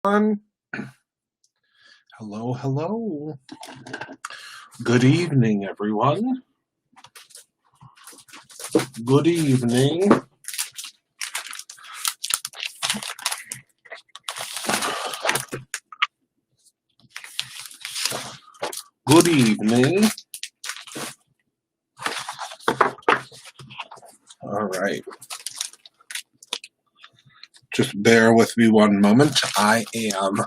Hello, hello. Good evening, everyone. Good evening. Good evening. All right. Just bear with me one moment. I am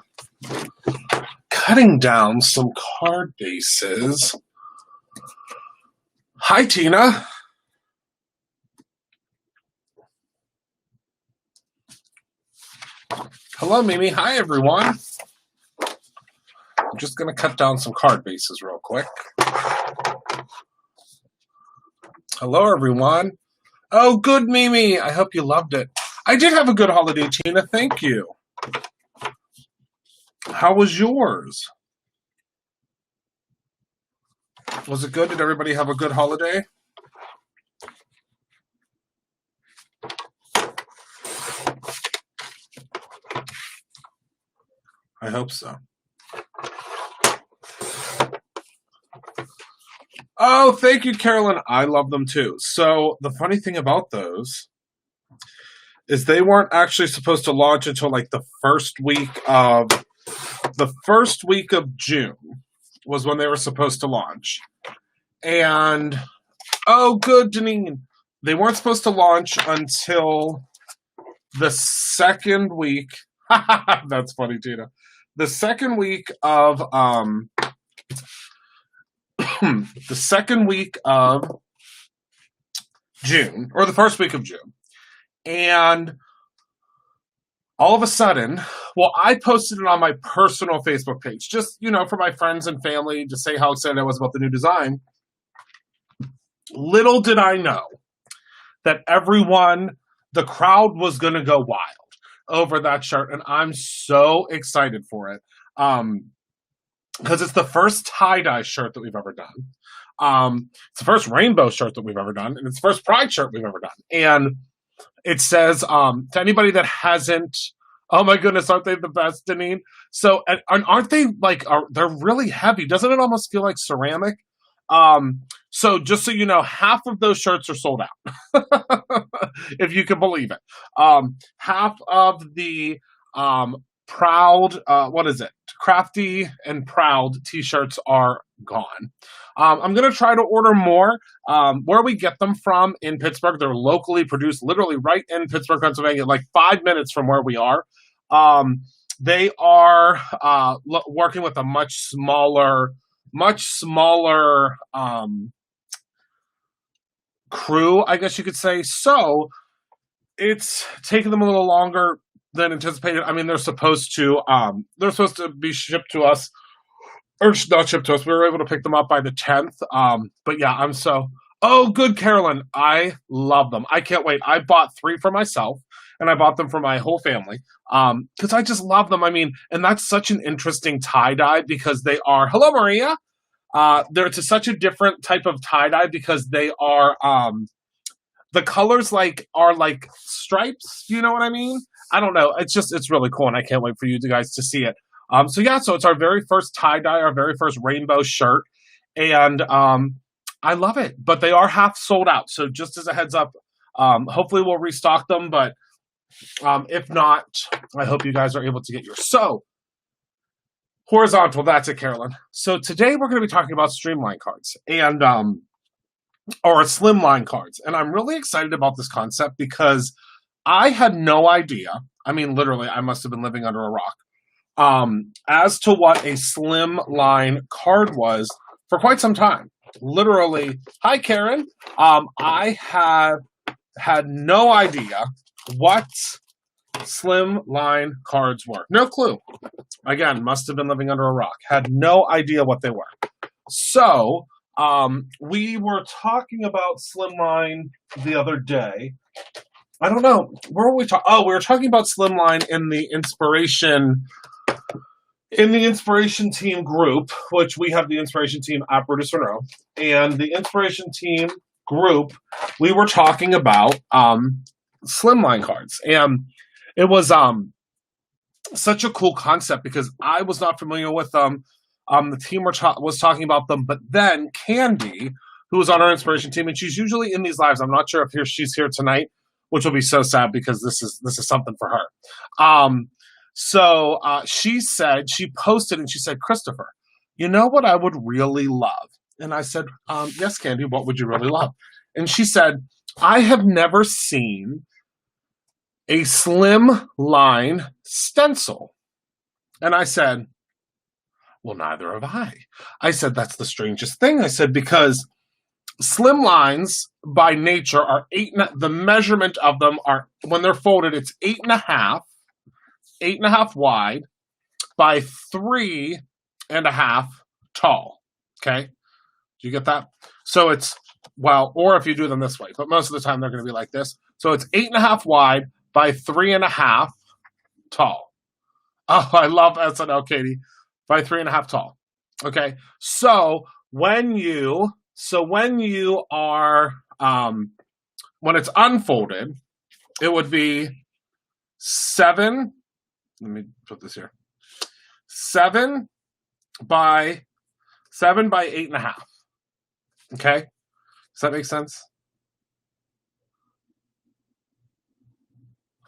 cutting down some card bases. Hi, Tina. Hello, Mimi. Hi, everyone. I'm just going to cut down some card bases real quick. Hello, everyone. Oh, good, Mimi. I hope you loved it. I did have a good holiday, Tina. Thank you. How was yours? Was it good? Did everybody have a good holiday? I hope so. Oh, thank you, Carolyn. I love them too. So the funny thing about those is they weren't actually supposed to launch until like the first week of June was when they were supposed to launch. And oh, good, Janine. They weren't supposed to launch until the second week. That's funny, Tina. The second week of the second week of June, or the first week of June. And all of a sudden, well, I posted it on my personal Facebook page, just, for my friends and family to say how excited I was about the new design. Little did I know that the crowd was going to go wild over that shirt, and I'm so excited for it. Because it's the first tie-dye shirt that we've ever done. It's the first rainbow shirt that we've ever done, and it's the first pride shirt we've ever done. And it says, to anybody that hasn't, oh my goodness, aren't they the best, Deneen? So, and aren't they they're really heavy. Doesn't it almost feel like ceramic? So just so you know, half of those shirts are sold out, if you can believe it. Half of the proud, crafty and proud t-shirts are gone. I'm going to try to order more. Where we get them from in Pittsburgh, they're locally produced, literally right in Pittsburgh, Pennsylvania, like 5 minutes from where we are. They are working with a much smaller crew, I guess you could say. So it's taken them a little longer than anticipated. I mean, they're supposed to be shipped to us, or not shipped to us. We were able to pick them up by the 10th. But yeah, oh, good, Carolyn. I love them. I can't wait. I bought 3 for myself, and I bought them for my whole family. Because I just love them. I mean, and that's such an interesting tie-dye because they are, hello, Maria. It's such a different type of tie-dye because they are, the colors are like stripes. You know what I mean? I don't know. It's really cool, and I can't wait for you guys to see it. So it's our very first tie-dye, our very first rainbow shirt, and I love it. But they are half sold out, so just as a heads up, hopefully we'll restock them, but if not, I hope you guys are able to get yours. So, horizontal, that's it, Carolyn. So today we're going to be talking about streamline cards, and or slimline cards, and I'm really excited about this concept because I had no idea. I mean, literally, I must have been living under a rock as to what a slimline card was for quite some time. Literally, hi, Karen. I have had no idea what slimline cards were. No clue. Again, must have been living under a rock. Had no idea what they were. So, we were talking about slimline the other day. I don't know. Where were we talking? Oh, we were talking about slimline in the inspiration team group, which we have the inspiration team at Producer Monroe. And the inspiration team group, we were talking about slimline cards. And it was such a cool concept because I was not familiar with them. The team was talking about them, but then Candy, who was on our inspiration team, and she's usually in these lives. I'm not sure if she's here tonight, which will be so sad because this is something for her. So she said, she posted and she said, Christopher, you know what I would really love? And I said, yes, Candy, what would you really love? And she said, I have never seen a slim line stencil. And I said, well, neither have I. I said, that's the strangest thing. I said, because slim lines by nature are the measurement of them are, when they're folded, it's 8.5 wide by 3.5 tall. Okay. Do you get that? So it's, well, or if you do them this way, but most of the time they're going to be like this. So it's 8.5 wide by 3.5 tall. Oh, I love SNL, Katie. By 3.5 tall. Okay. So when you are, when it's unfolded, it would be 7. Let me put this here. 7 by 8.5. Okay. Does that make sense?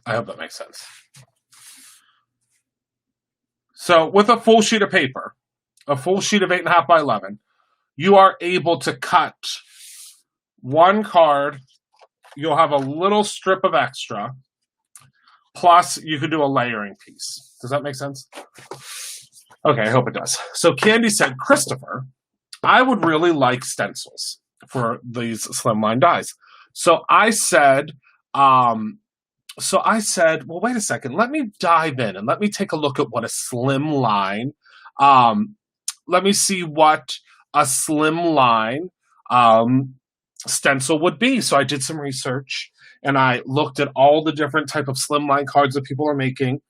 I hope that makes sense. So with a full sheet of paper, a full sheet of 8.5 by 11, you are able to cut one card. You'll have a little strip of extra. Plus, you could do a layering piece. Does that make sense? Okay, I hope it does. So Candy said, Christopher, I would really like stencils for these slimline dies. So I said, well, wait a second. Let me dive in and let me take a look at what a slim line. Let me see what a slim line stencil would be. So I did some research and I looked at all the different type of slimline cards that people are making,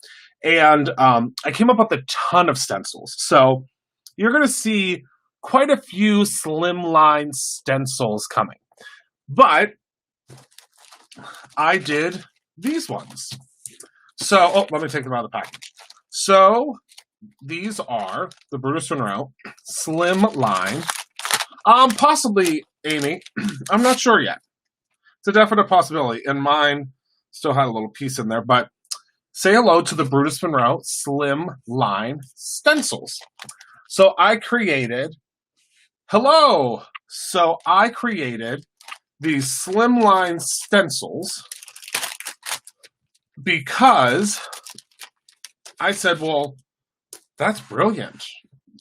and I came up with a ton of stencils. So you're going to see quite a few slimline stencils coming, but I did these ones. So, let me take them out of the package. So, these are the Brutus Monroe Slim Line. Possibly, Amy. I'm not sure yet. It's a definite possibility. And mine still had a little piece in there. But say hello to the Brutus Monroe Slim Line stencils. So, I created... Hello! So, I created these slimline stencils because I said, well, that's brilliant.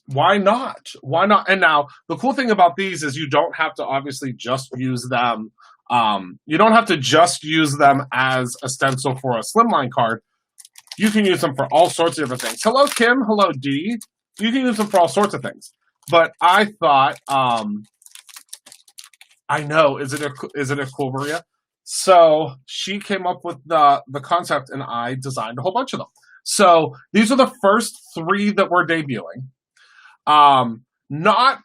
Why not? Why not? And now, the cool thing about these is you don't have to obviously just use them. You don't have to just use them as a stencil for a slimline card. You can use them for all sorts of different things. Hello, Kim. Hello, Dee. You can use them for all sorts of things. But I thought, I know, is it a cool, Maria? So she came up with the concept, and I designed a whole bunch of them. So these are the first 3 that we're debuting. Not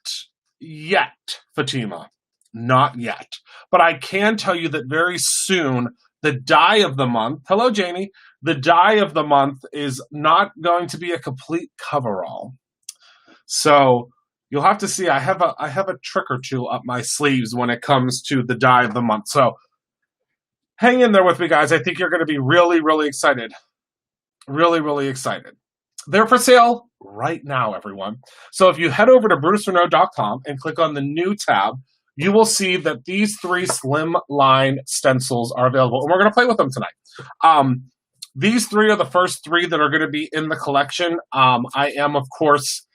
yet, Fatima. Not yet. But I can tell you that very soon, the die of the month, hello, Janie, the die of the month is not going to be a complete coverall. So you'll have to see, I have a trick or two up my sleeves when it comes to the die of the month. So hang in there with me, guys. I think you're going to be really, really excited. Really, really excited. They're for sale right now, everyone. So if you head over to brutusmonroe.com and click on the new tab, you will see that these 3 slim line stencils are available. And we're going to play with them tonight. These 3 are the first 3 that are going to be in the collection. I am, of course,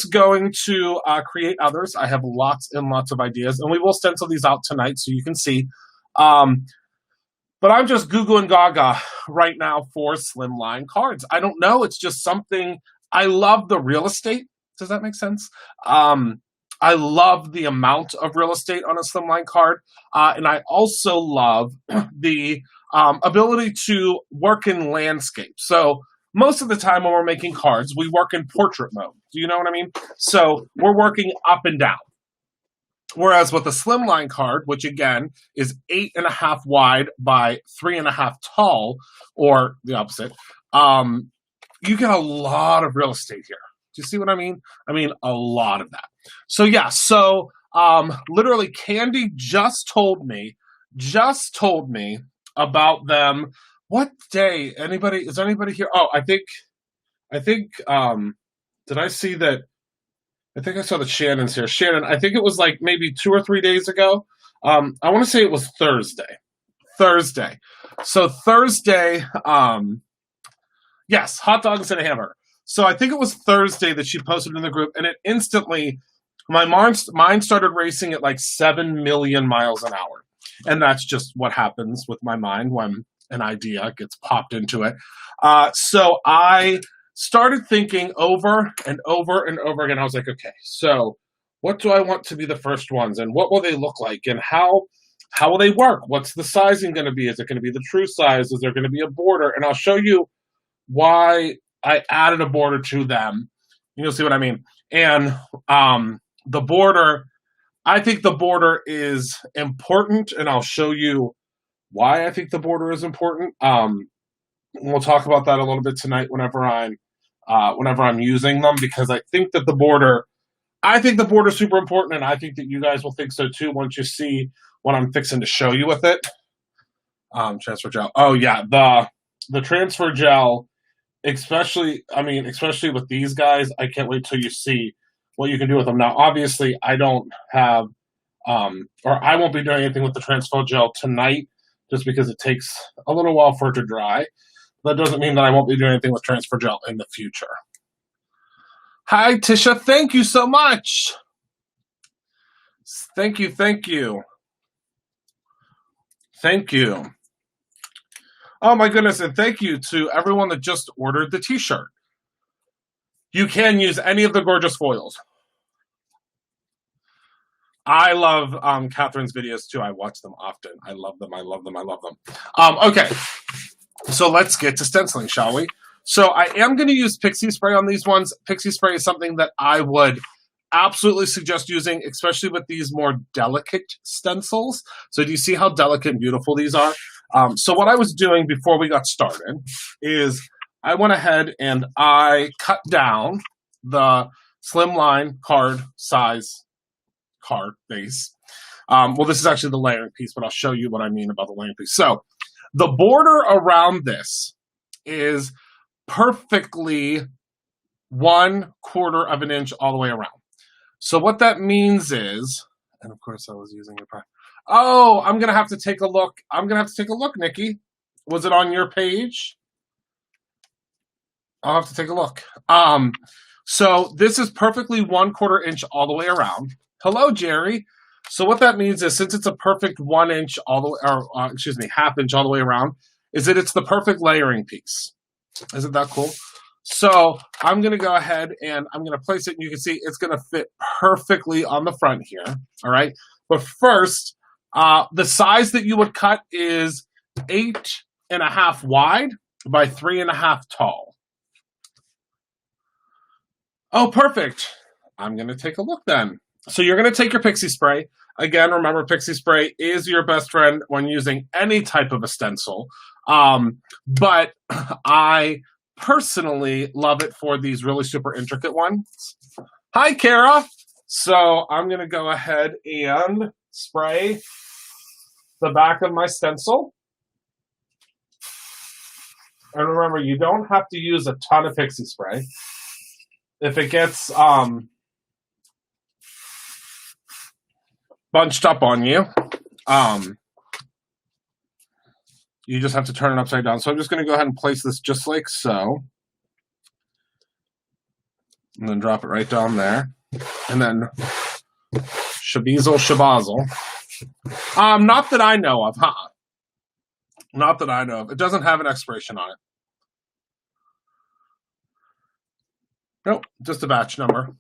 going to create others. I have lots and lots of ideas, and we will stencil these out tonight so you can see. But I'm just Goo and Gaga right now for slimline cards. I don't know. It's just something. I love the real estate. Does that make sense? I love the amount of real estate on a slimline card. And I also love the ability to work in landscape. So most of the time when we're making cards, we work in portrait mode. Do you know what I mean? So we're working up and down. Whereas with a slimline card, which again is 8.5 wide by 3.5 tall, or the opposite, you get a lot of real estate here. Do you see what I mean? I mean, a lot of that. So yeah, so literally Candy just told me about them. What day? Is there anybody here? Oh, I think did I see that? I think I saw that Shannon's here. Shannon, I think it was like maybe 2 or 3 days ago. I want to say it was Thursday. So Thursday, yes, hot dogs and a hamburger. So I think it was Thursday that she posted in the group, and it instantly, my mind started racing at like 7 million miles an hour. And that's just what happens with my mind when an idea gets popped into it. So I started thinking over and over and over again. I was like, okay, so what do I want to be the first ones, and what will they look like, and how will they work? What's the sizing going to be? Is it going to be the true size? Is there going to be a border? And I'll show you why I added a border to them. You'll see what I mean. And the border, I think the border is important, and I'll show you why I think the border is important. We'll talk about that a little bit tonight whenever I'm using them, because I think that the border is super important, and I think that you guys will think so too once you see what I'm fixing to show you with it. Transfer gel. Oh yeah, the transfer gel, especially with these guys, I can't wait till you see what you can do with them. Now, obviously, I don't have, or I won't be doing anything with the transfer gel tonight, just because it takes a little while for it to dry. That doesn't mean that I won't be doing anything with transfer gel in the future. Hi, Tisha. Thank you so much. Thank you. Oh my goodness, and thank you to everyone that just ordered the t-shirt. You can use any of the gorgeous foils. I love Catherine's videos too. I watch them often. I love them. Okay, so let's get to stenciling, shall we? So I am going to use Pixie Spray on these ones. Pixie Spray is something that I would absolutely suggest using, especially with these more delicate stencils. So do you see how delicate and beautiful these are? So what I was doing before we got started is I went ahead and I cut down the slimline card size card base. Well, this is actually the layering piece, but I'll show you what I mean about the layering piece. So the border around this is perfectly 1/4 of an inch all the way around. So what that means is, and of course I was using your primer. Oh, I'm gonna have to take a look. Nikki. Was it on your page? I'll have to take a look. So this is perfectly 1/4 inch all the way around. Hello, Jerry. So what that means is, since it's a perfect 1 inch all the way, or ½ inch all the way around, is that it's the perfect layering piece. Isn't that cool? So I'm going to go ahead and I'm going to place it, and you can see it's going to fit perfectly on the front here. All right. But first, the size that you would cut is 8.5 wide by 3.5 tall. Oh, perfect. I'm going to take a look then. So you're going to take your Pixie Spray. Again, remember, Pixie Spray is your best friend when using any type of a stencil. But I personally love it for these really super intricate ones. Hi, Kara. So I'm going to go ahead and spray the back of my stencil. And remember, you don't have to use a ton of Pixie Spray. If it gets bunched up on you, you just have to turn it upside down. So I'm just going to go ahead and place this just like so. And then drop it right down there. And then shabazzle. Not that I know of, huh? Not that I know of. It doesn't have an expiration on it. Nope, just a batch number.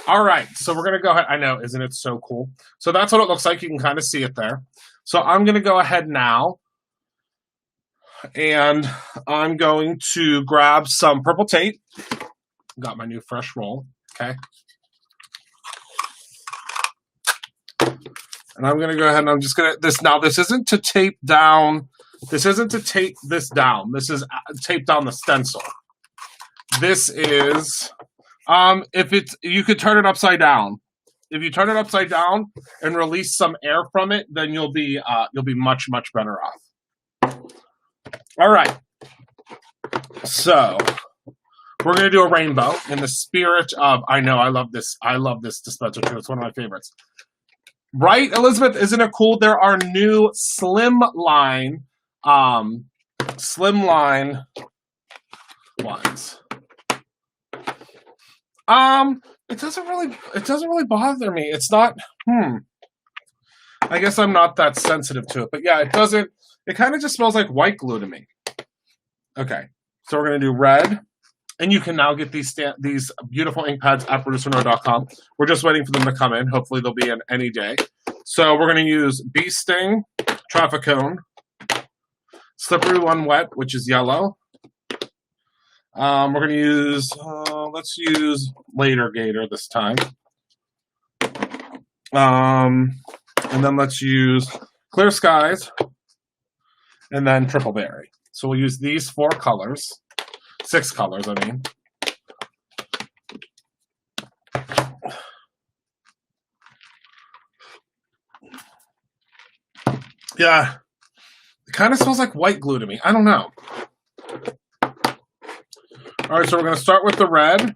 All right, so we're going to go ahead. I know, isn't it so cool? So that's what it looks like. You can kind of see it there. So I'm going to go ahead now, and I'm going to grab some purple tape. Got my new fresh roll, okay? And I'm going to go ahead and I'm just going to, this isn't to tape down This isn't to tape this down. This is tape down the stencil. This is, you could turn it upside down. If you turn it upside down and release some air from it, then you'll be much, much better off. All right. So we're going to do a rainbow in the spirit of, I know, I love this dispenser too. It's one of my favorites. Right, Elizabeth? Isn't it cool? There are new slimline ones. It doesn't really bother me. It's not, I guess I'm not that sensitive to it. But yeah, it kind of just smells like white glue to me. Okay, so we're going to do red. And you can now get these beautiful ink pads at producerno.com. We're just waiting for them to come in. Hopefully they'll be in any day. So we're going to use Bee Sting, Traffic Cone, Slippery One Wet, which is yellow. We're going to use, let's use Later Gator this time. And then let's use Clear Skies, and then Triple Berry. So we'll use these 4 colors. 6 colors, I mean. Yeah. It kind of smells like white glue to me. I don't know. All right, so we're going to start with the red.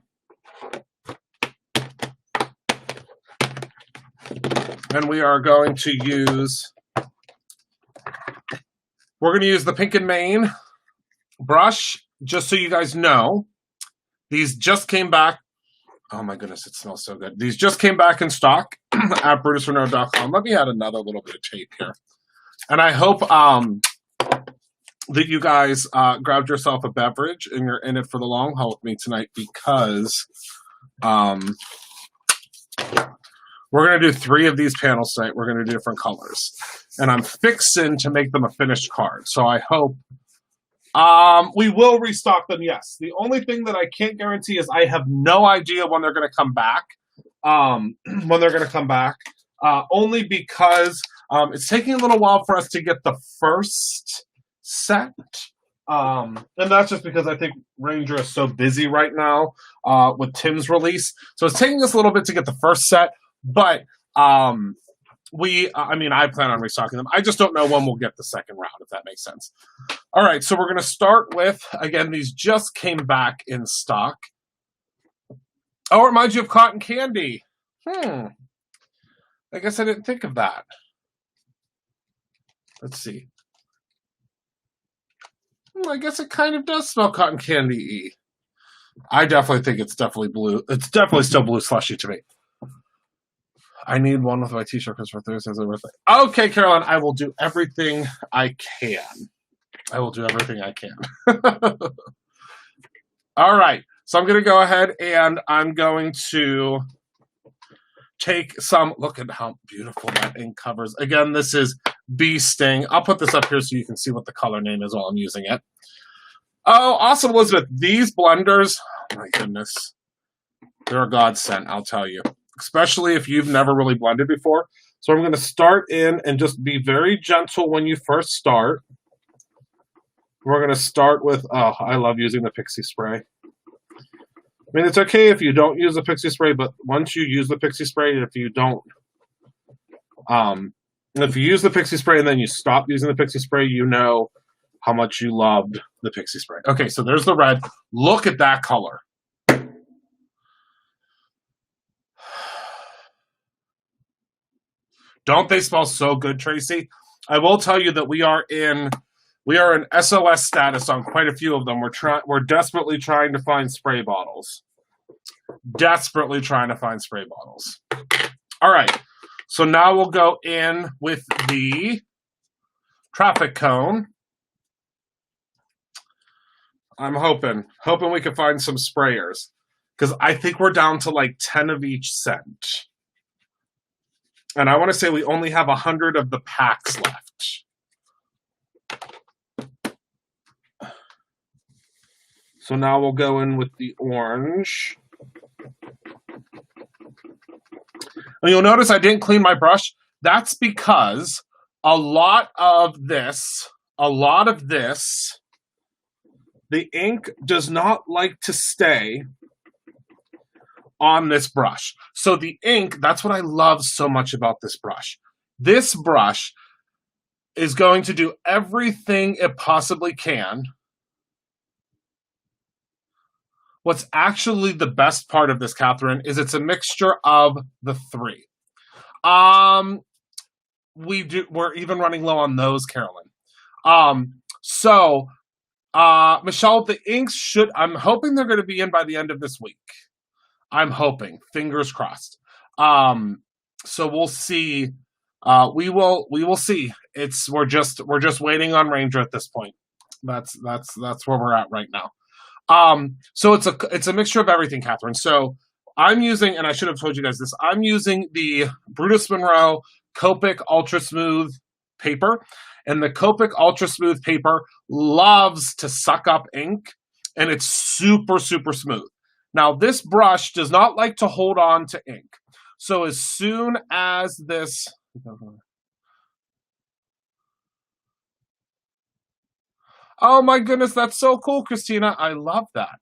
And we are going to use, the Pink and Main brush. Just so you guys know, these just came back. Oh my goodness, it smells so good. These just came back in stock at producerno.com. Let me add another little bit of tape here. And I hope that you guys grabbed yourself a beverage and you're in it for the long haul with me tonight, because we're going to do 3 of these panels tonight. We're going to do different colors. And I'm fixing to make them a finished card. So I hope we will restock them, yes. The only thing that I can't guarantee is I have no idea when they're going to come back. Only because it's taking a little while for us to get the first set. And that's just because I think Ranger is so busy right now with Tim's release. So it's taking us a little bit to get the first set. But I plan on restocking them. I just don't know when we'll get the second round, if that makes sense. All right, so we're going to start with, again, these just came back in stock. Oh, it reminds you of cotton candy. I guess I didn't think of that. Let's see. I guess it kind of does smell cotton candy-y. I definitely think it's definitely blue. It's definitely still blue slushy to me. I need one with my t-shirt because for Thursday's my birthday. Okay, Caroline, I will do everything I can. All right, so I'm going to go ahead and I'm going to take some, look at how beautiful that ink covers. Again, this is Bee Sting. I'll put this up here so you can see what the color name is while I'm using it. Oh, awesome, Elizabeth. These blenders, oh my goodness, they're a godsend, I'll tell you. Especially if you've never really blended before. So I'm going to start in and just be very gentle when you first start. We're going to start with, oh, I love using the Pixie Spray. I mean, it's okay if you don't use the Pixie Spray, but once you use the Pixie Spray, if you don't, if you use the Pixie Spray and then you stop using the Pixie Spray, you know how much you loved the Pixie Spray. Okay, so there's the red. Look at that color. Don't they smell so good, Tracy? I will tell you that we are in SOS status on quite a few of them. We're desperately trying to find spray bottles. Desperately trying to find spray bottles. All right. So now we'll go in with the traffic cone. I'm hoping we can find some sprayers, because I think we're down to like 10 of each scent. And I want to say we only have 100 of the packs left. So now we'll go in with the orange. And you'll notice I didn't clean my brush. That's because a lot of this, a lot of this, the ink does not like to stay on this brush. So the ink, that's what I love so much about this brush. This brush is going to do everything it possibly can. What's actually the best part of this, Catherine, is it's a mixture of the three. We're even running low on those, Carolyn. Michelle, the inks I'm hoping they're going to be in by the end of this week. I'm hoping, fingers crossed. So we'll see. We will see. We're just waiting on Ranger at this point. That's where we're at right now. So it's a mixture of everything, Catherine. So I'm using, and I should have told you guys this, I'm using the Brutus Monroe Copic Ultra Smooth paper. And the Copic Ultra Smooth paper loves to suck up ink, and it's super, super smooth. Now, this brush does not like to hold on to ink. So as soon as this... Oh my goodness, that's so cool, Christina. I love that.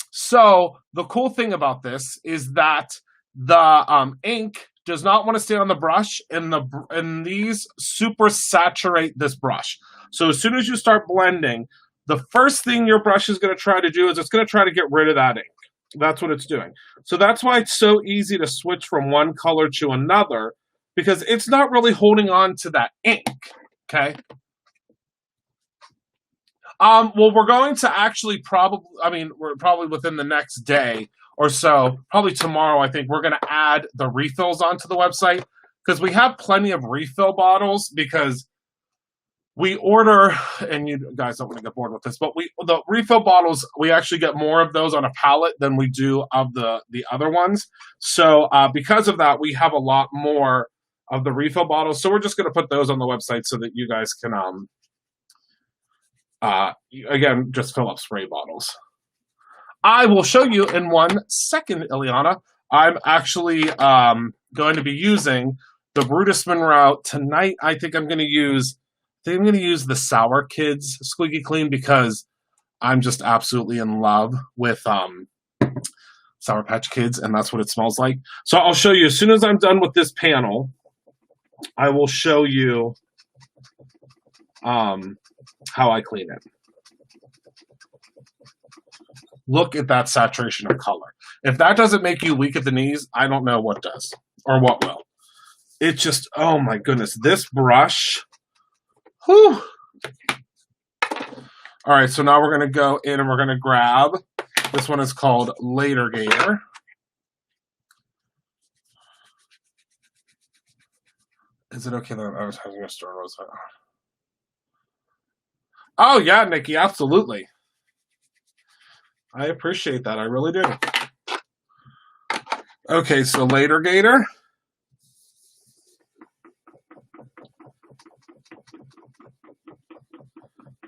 So the cool thing about this is that the ink does not want to stay on the brush, and these super saturate this brush. So as soon as you start blending, the first thing your brush is going to try to do is it's going to try to get rid of that ink. That's what it's doing. So that's why it's so easy to switch from one color to another, because it's not really holding on to that ink. Okay. Well, we're going to actually we're probably within the next day or so, probably tomorrow, I think, we're going to add the refills onto the website, because we have plenty of refill bottles, because we order, and you guys don't want to get bored with this, but the refill bottles, we actually get more of those on a pallet than we do of the other ones. So because of that, we have a lot more of the refill bottles. So we're just going to put those on the website so that you guys can, again, just fill up spray bottles. I will show you in 1 second, Ileana. I'm actually going to be using the Brutus Monroe tonight. I think I'm going to use the Sour Kids Squeaky Clean, because I'm just absolutely in love with Sour Patch Kids, and that's what it smells like. So I'll show you as soon as I'm done with this panel. I will show you how I clean it. Look at that saturation of color. If that doesn't make you weak at the knees, I don't know what does, or what will. It just, oh my goodness, this brush. Whew. All right, so now we're going to go in and we're going to grab, this one is called Later Gator. Is it okay that I'm advertising a store website? Oh yeah, Nikki, absolutely. I appreciate that. I really do. Okay, so Later Gator.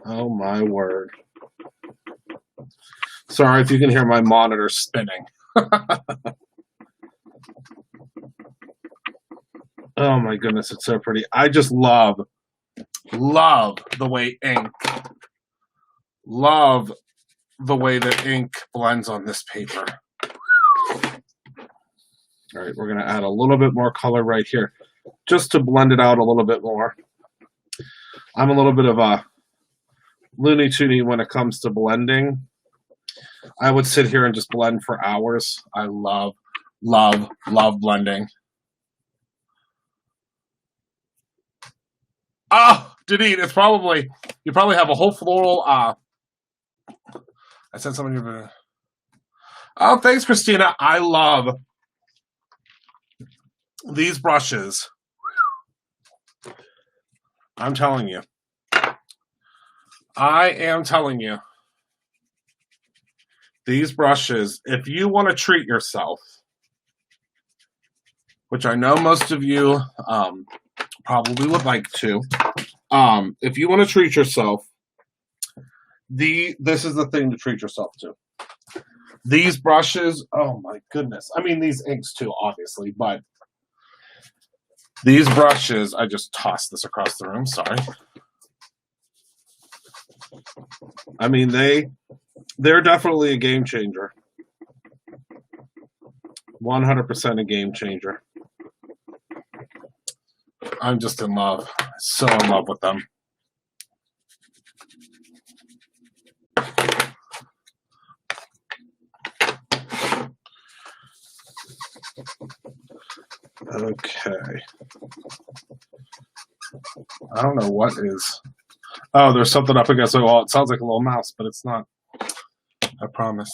Oh my word. Sorry if you can hear my monitor spinning. Oh my goodness, it's so pretty. I just love the way ink blends on this paper. All right, we're going to add a little bit more color right here, just to blend it out a little bit more. I'm a little bit of a Looney Tooney when it comes to blending. I would sit here and just blend for hours. I love blending. Oh, Denise, you probably have a whole floral. I said something. Oh, thanks, Christina. I love these brushes. I'm telling you. I am telling you. These brushes, if you want to treat yourself, which I know most of you probably would like to, if you want to treat yourself, this is the thing to treat yourself to. These brushes, oh my goodness. I mean, these inks too, obviously, but These brushes, I just tossed this across the room, sorry. I mean, they're definitely a game changer. 100% a game changer. I'm just in love. So in love with them. Okay. I don't know what is. Oh, there's something up against the wall. It sounds like a little mouse, but it's not. I promise.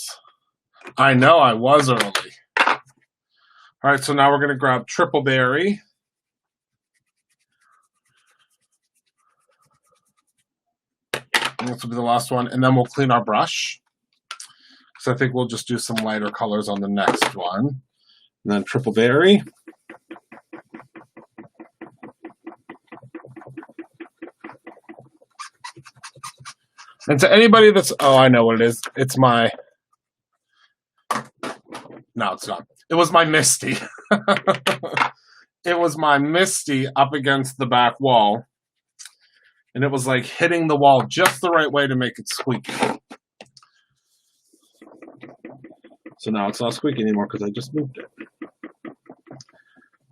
I know I was early. All right, so now we're going to grab Triple Berry. And this will be the last one, and then we'll clean our brush. So I think we'll just do some lighter colors on the next one. And then Triple Berry. And to anybody that's, oh, I know what it is. It's my, no, it's not. It was my Misty. It was my Misty up against the back wall. And it was like hitting the wall just the right way to make it squeaky. So now it's not squeaky anymore because I just moved it.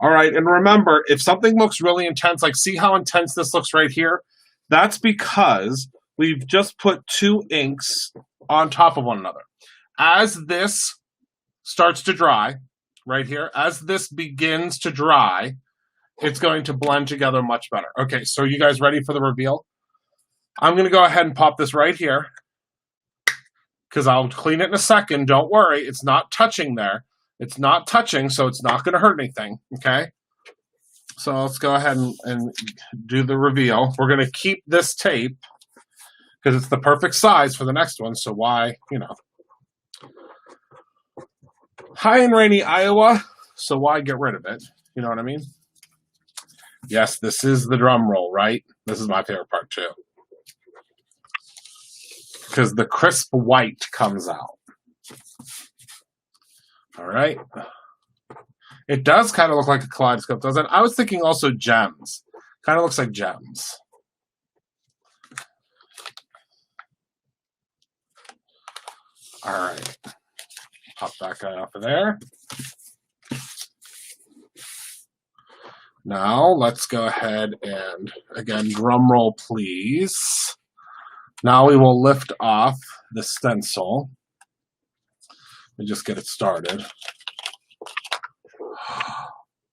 All right, and remember, if something looks really intense, like see how intense this looks right here? That's because we've just put two inks on top of one another. As this starts to dry, right here, as this begins to dry, it's going to blend together much better. Okay, so are you guys ready for the reveal? I'm going to go ahead and pop this right here because I'll clean it in a second. Don't worry, it's not touching there. It's not touching, so it's not going to hurt anything, okay? So let's go ahead and do the reveal. We're going to keep this tape because it's the perfect size for the next one, so why, you know. High and rainy Iowa, so why get rid of it? You know what I mean? Yes, this is the drum roll, right? This is my favorite part too. Because the crisp white comes out. All right. It does kind of look like a kaleidoscope, doesn't it? I was thinking also gems. Kind of looks like gems. All right. Pop that guy off of there. Now, let's go ahead and, again, drum roll, please. Now we will lift off the stencil and just get it started.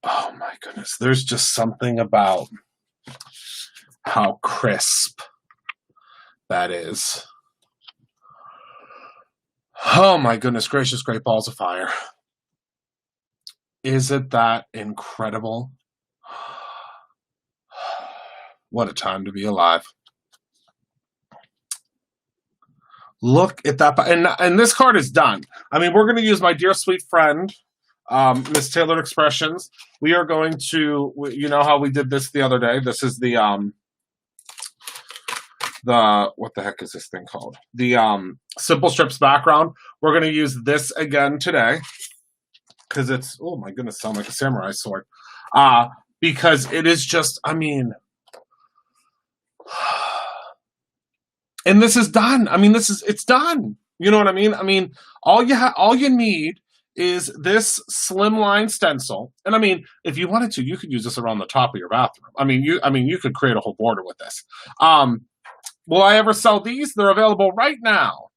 Oh my goodness, there's just something about how crisp that is. Oh my goodness gracious, great balls of fire. Is it that incredible? What a time to be alive. Look at that. And this card is done. I mean, we're going to use my dear sweet friend, Miss Tailored Expressions. We are going to, you know how we did this the other day? This is the what the heck is this thing called? The Simple Strips background. We're going to use this again today because it's, oh my goodness, sound like a samurai sword. Because it is just, I mean, and this is done. I mean, it's done. You know what I mean? I mean, all you need is this slimline stencil. And I mean, if you wanted to, you could use this around the top of your bathroom. I mean, you could create a whole border with this. Will I ever sell these? They're available right now.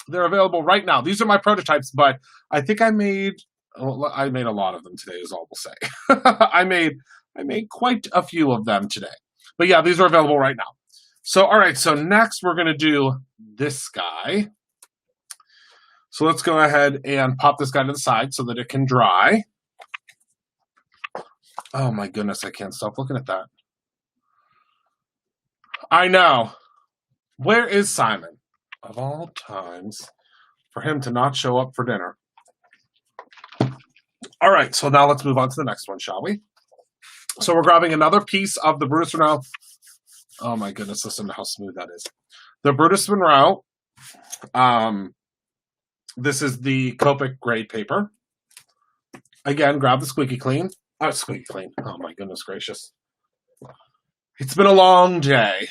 They're available right now. These are my prototypes, but I think I made a lot of them today, is all we'll say. I made quite a few of them today. But yeah, these are available right now. So, all right, so next we're going to do this guy. So let's go ahead and pop this guy to the side so that it can dry. Oh my goodness, I can't stop looking at that. I know. Where is Simon? Of all times, for him to not show up for dinner. All right, so now let's move on to the next one, shall we? So we're grabbing another piece of the Brutus Monroe. Oh my goodness, listen to how smooth that is. The Brutus Monroe. This is the Copic grade paper. Again, grab the squeaky clean. Squeaky clean. Oh my goodness. goodness gracious. It's been a long day.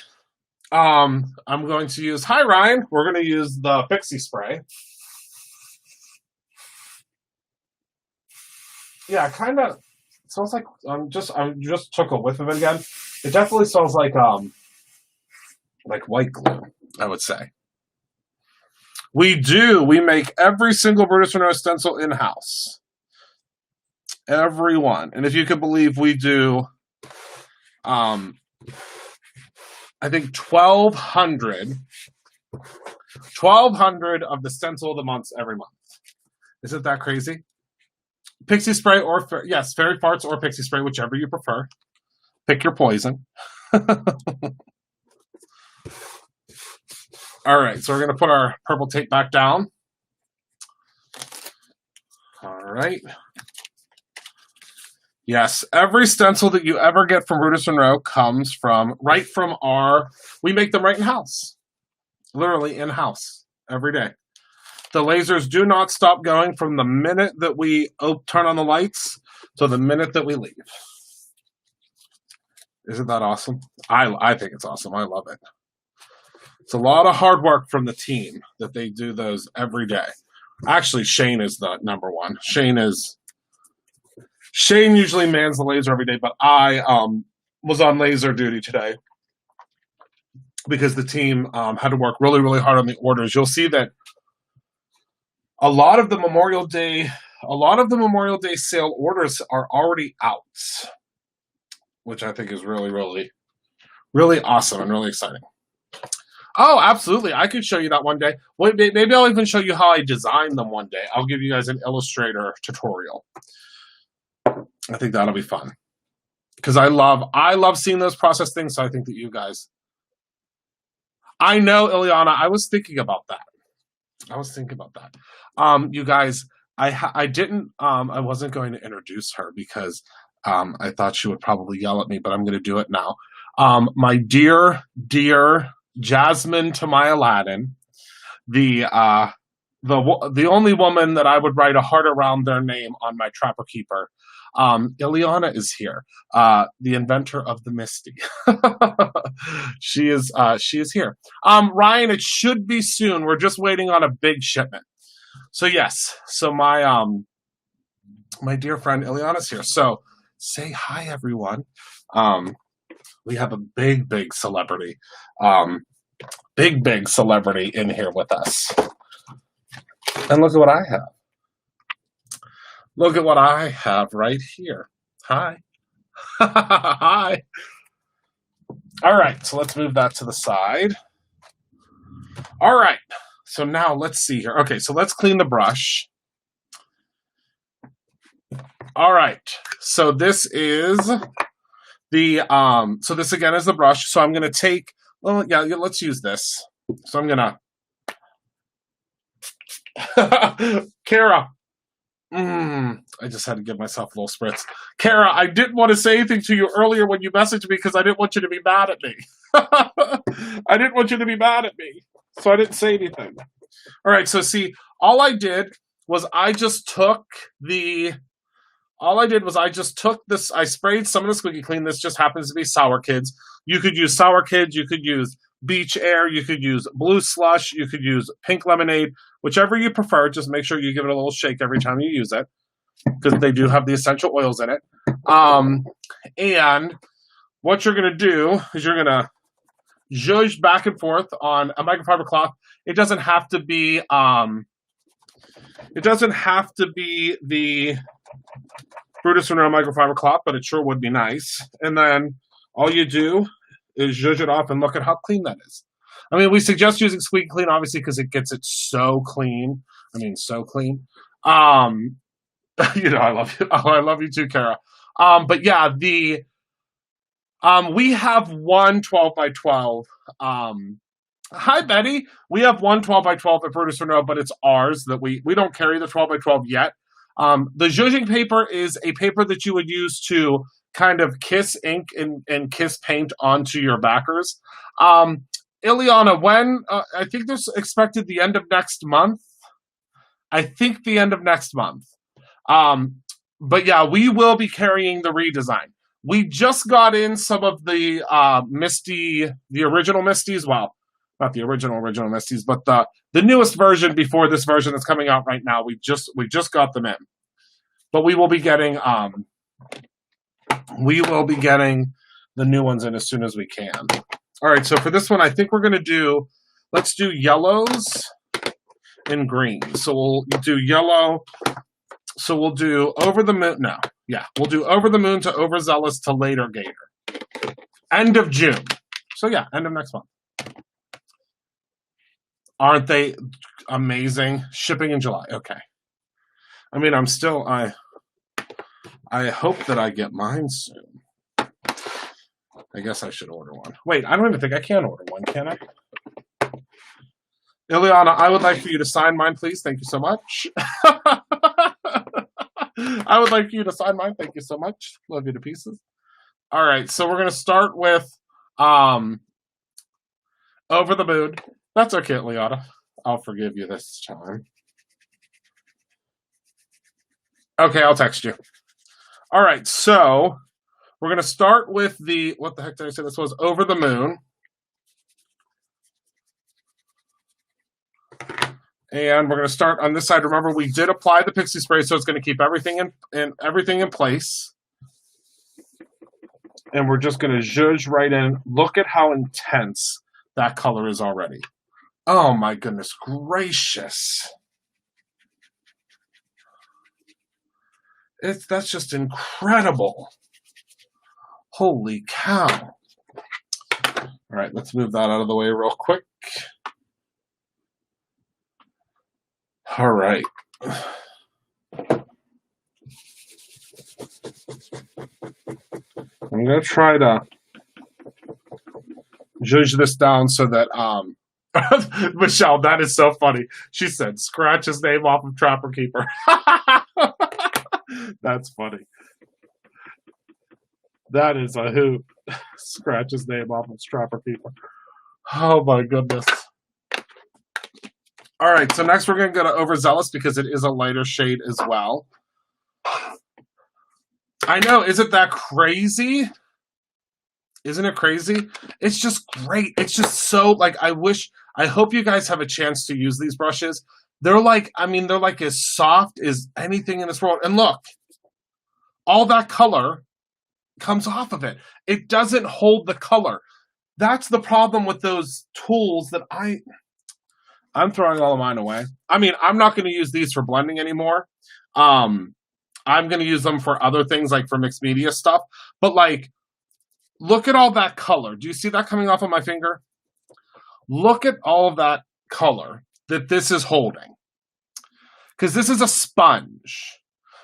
I'm going to use, hi Ryan, we're going to use the Pixie spray. Yeah, kind of smells like, I just took a whiff of it again. It definitely smells like white glue, I would say. We make every single Brutus Monroe stencil in-house. Every one. And if you could believe, we do, I think 1,200 of the stencil of the months every month. Isn't that crazy? Pixie spray or, yes, fairy farts or pixie spray, whichever you prefer. Pick your poison. All right, so we're going to put our purple tape back down. All right. Yes, every stencil that you ever get from Brutus Monroe comes right from we make them right in-house. Literally in-house every day. The lasers do not stop going from the minute that we turn on the lights to the minute that we leave. Isn't that awesome? I think it's awesome. I love it. It's a lot of hard work from the team that they do those every day. Actually, Shane is the number one. Shane usually mans the laser every day, but I was on laser duty today because the team had to work really, really hard on the orders. You'll see that a lot of the Memorial Day sale orders are already out, which I think is really, really, really awesome and really exciting. Oh, absolutely. I could show you that one day. Maybe I'll even show you how I designed them one day. I'll give you guys an Illustrator tutorial. I think that'll be fun. Because I love seeing those process things, so I think that you guys... I know, Ileana, I was thinking about that. You guys, I wasn't going to introduce her because I thought she would probably yell at me, but I'm going to do it now. My dear Jasmine to my Aladdin, the only woman that I would write a heart around their name on my Trapper Keeper. Ileana is here, the inventor of the Misty. She is here. Ryan, it should be soon. We're just waiting on a big shipment. So yes, so my dear friend Ileana's here. So say hi, everyone. We have a big celebrity, big celebrity in here with us. And look at what I have. Look at what I have right here. Hi. Hi. All right, so let's move that to the side. All right, so now let's see here. Okay, so let's clean the brush. All right, so this is so this again is the brush. So I'm gonna take, well, yeah, let's use this. So I'm gonna, Kara, I just had to give myself a little spritz. Kara, I didn't want to say anything to you earlier when you messaged me because I didn't want you to be mad at me. I didn't want you to be mad at me, so I didn't say anything. All right, so see, all I did was I just took this, I sprayed some of the Squeaky Clean. This just happens to be Sour Kids. You could use Sour Kids, you could use Beach Air, you could use Blue Slush, you could use Pink Lemonade, whichever you prefer. Just make sure you give it a little shake every time you use it, because they do have the essential oils in it. And what you're going to do is you're going to zhuzh back and forth on a microfiber cloth. It doesn't have to be the Brutus Monroe microfiber cloth, but it sure would be nice. And then all you do is zhuzh it off and look at how clean that is. I mean, we suggest using Squeaky Clean, obviously, because it gets it so clean. I mean, so clean. You know, I love you. Oh, I love you too, Kara. But yeah, we have one 12 by 12. Hi, Betty. We have one 12 by 12 at Brutus Monroe, but it's ours that we don't carry the 12 by 12 yet. The zhuzhing paper is a paper that you would use to kind of kiss ink and kiss paint onto your backers. Ileana, when, I think there's expected the end of next month. But yeah, we will be carrying the redesign. We just got in some of the the original Misties. Well, not the original Misties, but the newest version before this version that's coming out right now. We just got them in, but we will be getting the new ones in as soon as we can. All right, so for this one, I think we're gonna do. Let's do yellows and greens. So we'll do yellow. So we'll do over the moon. No, yeah, we'll do over the moon to overzealous to later gator. End of June. So yeah, end of next month. Aren't they amazing? Shipping in July. Okay. I mean, I hope that I get mine soon. I guess I should order one. Wait, I don't even think I can order one, can I? Ileana, I would like for you to sign mine, please. Thank you so much. I would like you to sign mine. Thank you so much. Love you to pieces. All right, so we're going to start with Over the Moon. That's okay, Ileana. I'll forgive you this time. Okay, I'll text you. All right, so we're going to start with the, what the heck did I say this was? Over the Moon. And we're going to start on this side. Remember, we did apply the pixie spray, so it's going to keep everything in place. And we're just going to zhuzh right in. Look at how intense that color is already. Oh my goodness gracious! That's just incredible. Holy cow! All right, let's move that out of the way real quick. All right. I'm going to try to zhuzh this down so that, Michelle, that is so funny. She said, scratch his name off of Trapper Keeper. That's funny. That is a hoot. Scratch his name off of Trapper Keeper. Oh my goodness. All right, so next we're going to go to Overzealous because it is a lighter shade as well. I know, isn't that crazy? Isn't it crazy? It's just great. It's just so, like, I hope you guys have a chance to use these brushes. They're like, I mean, they're like as soft as anything in this world. And look, all that color comes off of it. It doesn't hold the color. That's the problem with those tools that I'm throwing all of mine away. I mean, I'm not going to use these for blending anymore. I'm going to use them for other things, like for mixed media stuff. But, like, look at all that color. Do you see that coming off of my finger? Look at all of that color that this is holding. Because this is a sponge.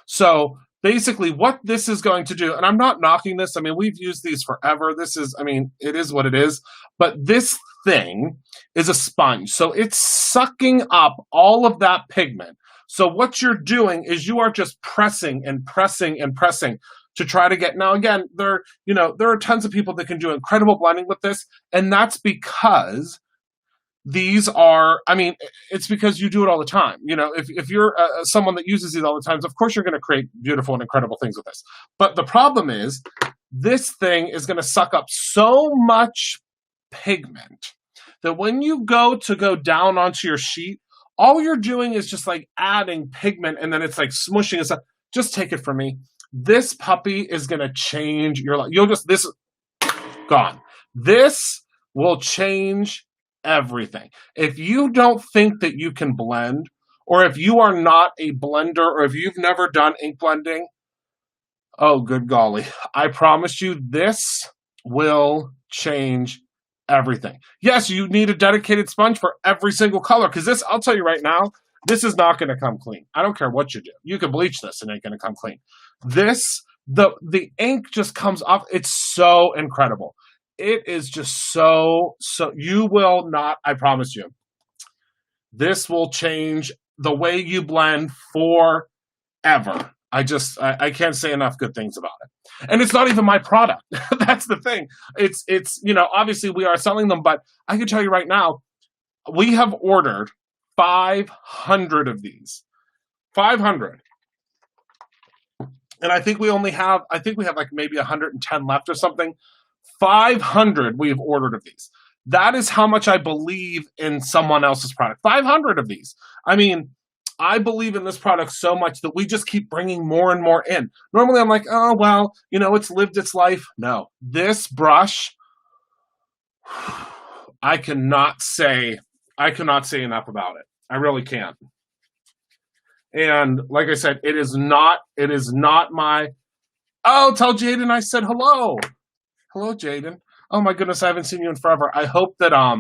So, basically, what this is going to do, and I'm not knocking this. I mean, we've used these forever. This is, I mean, it is what it is. But this thing is a sponge. So it's sucking up all of that pigment. So what you're doing is you are just pressing and pressing and pressing to try to get, now again, there are tons of people that can do incredible blending with this, and that's because these are, I mean, it's because you do it all the time. You know, if you're someone that uses these all the time, of course you're going to create beautiful and incredible things with this. But the problem is, this thing is going to suck up so much pigment that when you go down onto your sheet, all you're doing is just like adding pigment, and then it's like smushing and stuff. Just take it from me. This puppy is going to change your life. This gone. This will change everything. If you don't think that you can blend, or if you are not a blender, or if you've never done ink blending, oh, good golly. I promise you, this will change everything. Yes, you need a dedicated sponge for every single color, because this, I'll tell you right now, this is not going to come clean. I don't care what you do. You can bleach this and it ain't going to come clean. This, the ink just comes off. It's so incredible. It is just so, you will not, I promise you, this will change the way you blend forever. I can't say enough good things about it. And it's not even my product. That's the thing. It's, obviously we are selling them, but I can tell you right now, we have ordered 500 of these. 500. And I think we have like maybe 110 left or something. 500 we have ordered of these. That is how much I believe in someone else's product. 500 of these. I mean, I believe in this product so much that we just keep bringing more and more in. Normally I'm like, oh, well, it's lived its life. No, this brush, I cannot say enough about it. I really can't. And like I said, it is not my, oh, tell Jaden I said hello. Hello, Jaden. Oh my goodness, I haven't seen you in forever. I hope that I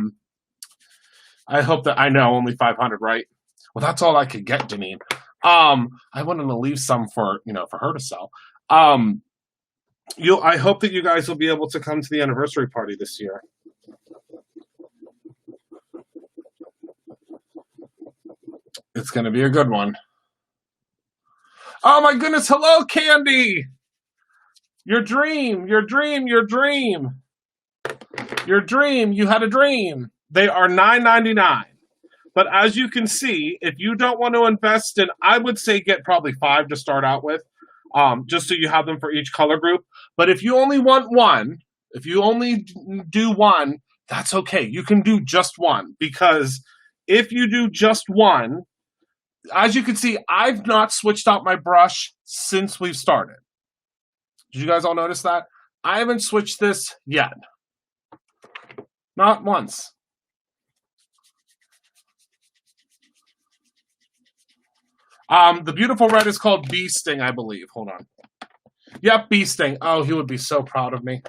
know only 500, right? Well, that's all I could get, Janine. I wanted to leave some for her to sell. I hope that you guys will be able to come to the anniversary party this year. It's going to be a good one. Oh my goodness, hello, Candy. Your dream. You had a dream. They are $9.99. But as you can see, if you don't want to invest in, I would say get probably 5 to start out with, just so you have them for each color group. But if you only want one, if you only do one, that's okay. You can do just one, because if you do just one, as you can see, I've not switched out my brush since we've started. Did you guys all notice that? I haven't switched this yet. Not once. The beautiful red is called Bee Sting, I believe. Hold on. Yep, Bee Sting. Oh, he would be so proud of me.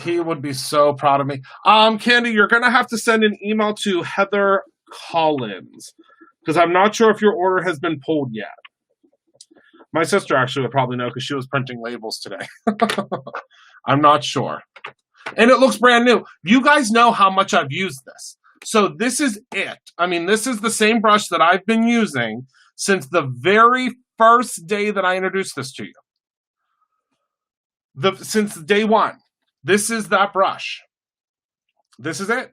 He would be so proud of me. Candy, you're going to have to send an email to Heather Collins, because I'm not sure if your order has been pulled yet. My sister actually would probably know, because she was printing labels today. I'm not sure. And it looks brand new. You guys know how much I've used this. So this is it. I mean, this is the same brush that I've been using since the very first day that I introduced this to you. Since day one. This is that brush. This is it.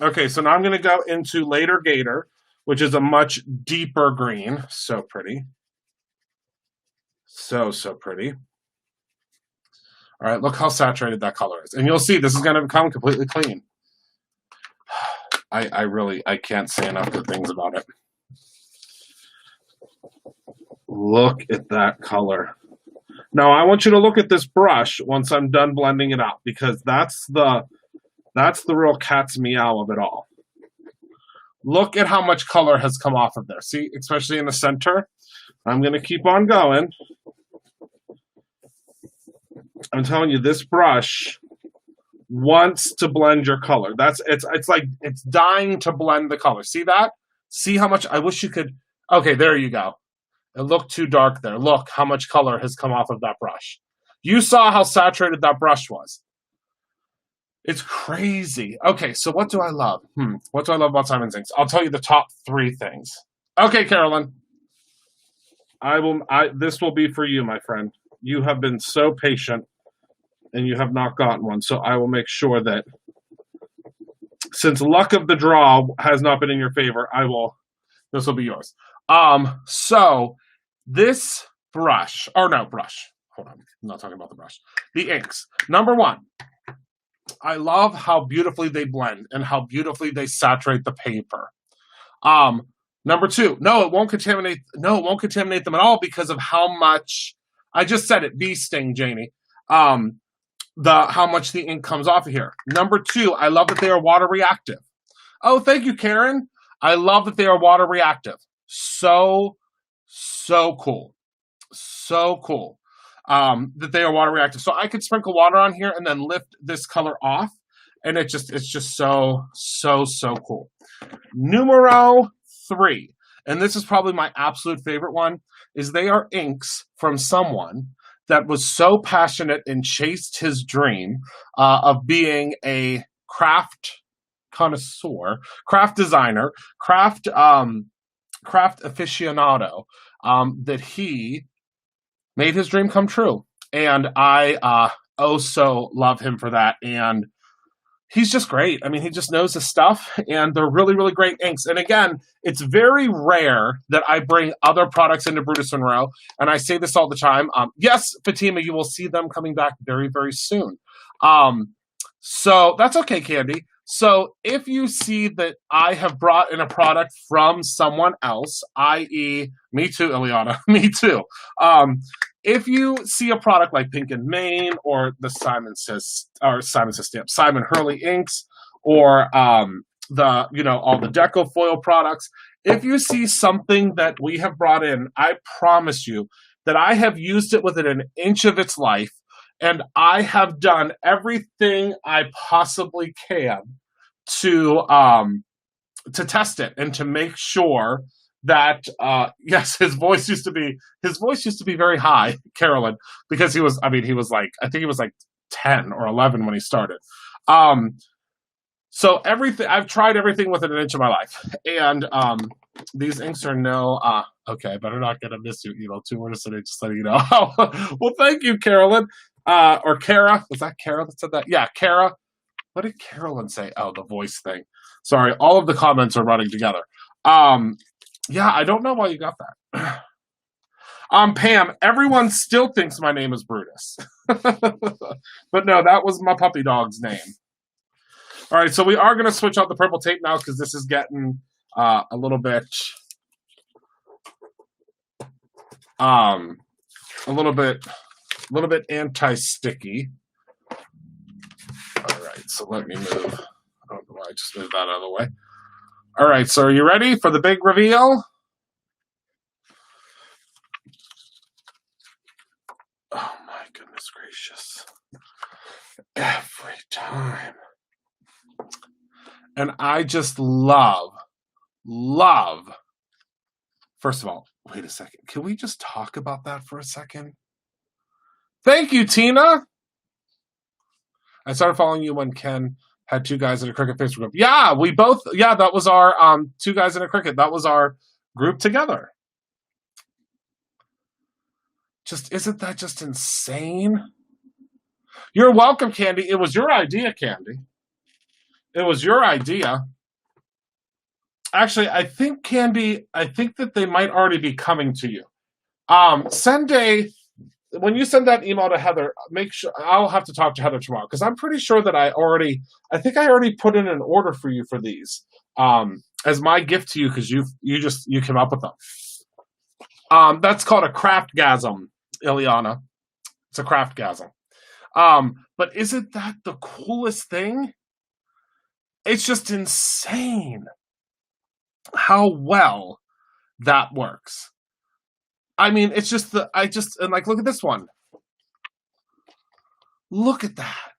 Okay, so now I'm going to go into Later Gator, which is a much deeper green. So pretty. So pretty. All right, look how saturated that color is. And you'll see this is going to become completely clean. I can't say enough good things about it. Look at that color. Now I want you to look at this brush once I'm done blending it out, because that's the real cat's meow of it all. Look at how much color has come off of there. See, especially in the center. I'm going to keep on going. I'm telling you, this brush wants to blend your color. It's like it's dying to blend the color. See that? See how much? I wish you could. Okay, there you go. It looked too dark there. Look how much color has come off of that brush. You saw how saturated that brush was. It's crazy. Okay, so what do I love? What do I love about Simon's inks? I'll tell you the top 3 things. Okay, Carolyn. This will be for you, my friend. You have been so patient, and you have not gotten one. So I will make sure that, since luck of the draw has not been in your favor, this will be yours. So this brush, hold on. I'm not talking about the brush. The inks. Number 1, I love how beautifully they blend and how beautifully they saturate the paper. Number 2, no, it won't contaminate them at all, because of how much, I just said it, Bee Sting, Janie. How much the ink comes off of here. Number 2, I love that they are water reactive. Oh, thank you, Karen. I love that they are water reactive. So cool. So cool. That they are water reactive. So I could sprinkle water on here and then lift this color off, and it's just so cool. Numero 3, and this is probably my absolute favorite one, is they are inks from someone that was so passionate and chased his dream of being a craft connoisseur, craft designer, craft aficionado, that he made his dream come true. And I so love him for that. And he's just great. I mean, he just knows his stuff, and they're really, really great inks. And again, it's very rare that I bring other products into Brutus Monroe, and I say this all the time. Yes, Fatima, you will see them coming back very, very soon. So that's okay, Candy. So if you see that I have brought in a product from someone else, i.e., me too, Ileana, me too. If you see a product like Pink and Main or the Simon Hurley inks, or all the Deco foil products, if you see something that we have brought in, I promise you that I have used it within an inch of its life, and I have done everything I possibly can to test it and to make sure that yes, his voice used to be very high, Carolyn, because I think he was like 10 or 11 when he started. So I've tried everything within an inch of my life, and these inks are okay, better not get a miss you, too much today, just letting you know. Well, thank you, Carolyn. Or Kara. Was that Kara that said that? Yeah, Kara. What did Carolyn say? Oh, the voice thing. Sorry, all of the comments are running together. Yeah, I don't know why you got that. Pam, everyone still thinks my name is Brutus. But no, that was my puppy dog's name. All right, so we are going to switch out the purple tape now because this is getting a little bit anti-sticky. All right, so let me move. I don't know why I just moved that out of the way. All right, so are you ready for the big reveal? Oh my goodness gracious. Every time. And I just love. First of all, wait a second. Can we just talk about that for a second? Thank you, Tina. I started following you when Ken had Two Guys in a Cricket Facebook group. Yeah, that was our Two Guys in a Cricket. That was our group together. Isn't that just insane? You're welcome, Candy. It was your idea, Candy. It was your idea. Actually, I think, Candy, that they might already be coming to you. When you send that email to Heather, make sure I'll have to talk to Heather tomorrow, because I'm pretty sure that I already put in an order for you for these as my gift to you, because you came up with them. That's called a craftgasm, Ileana. It's a craftgasm. But isn't that the coolest thing? It's just insane how well that works. I mean, it's just look at this one. Look at that.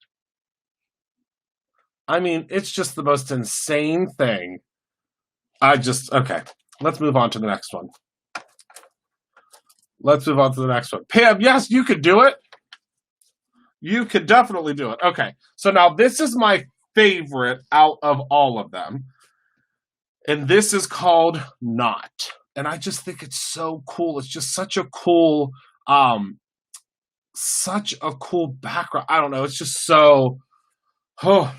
I mean, it's just the most insane thing. Okay, let's move on to the next one. Pam, yes, you could do it. You could definitely do it. Okay, so now this is my favorite out of all of them. And this is called Knot. And I just think it's so cool. It's just such a cool background. I don't know. It's just so cool.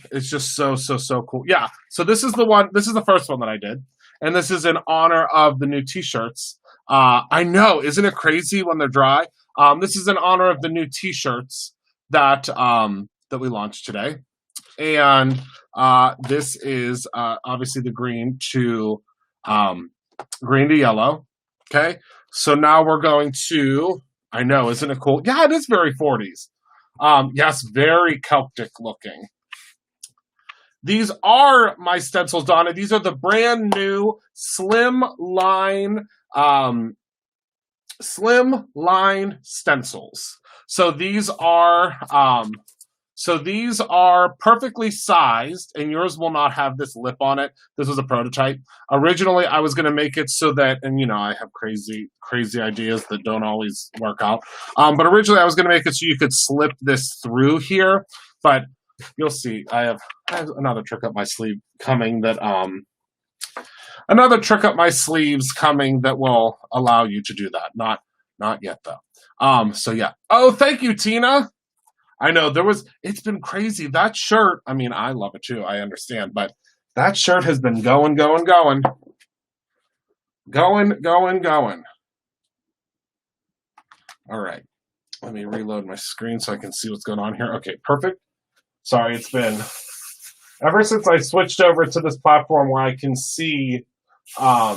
Yeah. So this is the first one that I did. And this is in honor of the new t-shirts. I know, isn't it crazy when they're dry? This is in honor of the new t-shirts that we launched today. And this is obviously the green to yellow. Okay, so now we're going to, I know, isn't it cool? Yeah, it is very 40s. Yes, very Celtic looking. These are my stencils, Donna. These are the brand new slimline stencils. So these are perfectly sized, and yours will not have this lip on it. This was a prototype. Originally, I was going to make it so that, and I have crazy ideas that don't always work out. But originally, I was going to make it so you could slip this through here. But you'll see, I have another trick up my sleeve coming that will allow you to do that. Not yet though. So yeah. Oh, thank you, Tina. I know it's been crazy. That shirt, I mean, I love it too. I understand, but that shirt has been going. All right. Let me reload my screen so I can see what's going on here. Okay, perfect. Sorry, it's been ever since I switched over to this platform where I can see, where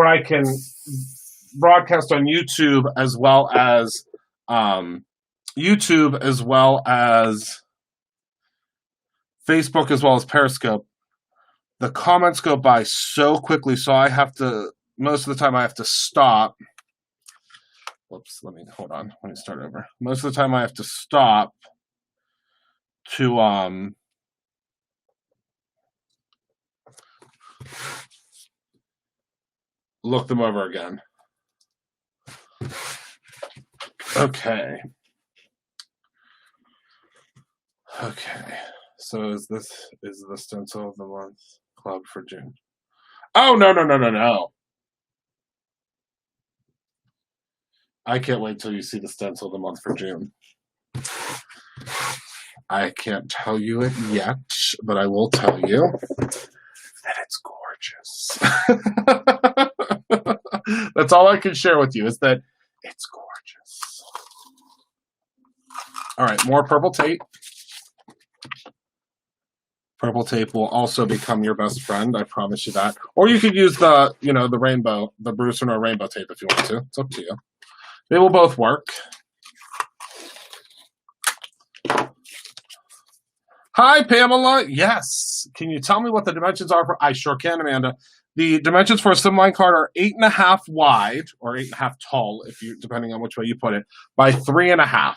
I can broadcast on YouTube as well as Facebook as well as Periscope. The comments go by so quickly, so I have to, most of the time I have to stop. Whoops, hold on. Let me start over. Most of the time I have to stop to look them over again. Okay. So is the stencil of the month club for June? Oh, no. I can't wait till you see the stencil of the month for June. I can't tell you it yet, but I will tell you that it's gorgeous. That's all I can share with you, is that it's gorgeous. All right, more purple tape. Purple tape will also become your best friend, I promise you that. Or you could use the rainbow, the Bruce or rainbow tape if you want to. It's up to you. They will both work. Hi, Pamela. Yes. Can you tell me what the dimensions are for? I sure can, Amanda. The dimensions for a slimline card are 8.5 wide, or 8.5 tall, depending on which way you put it, by 3.5.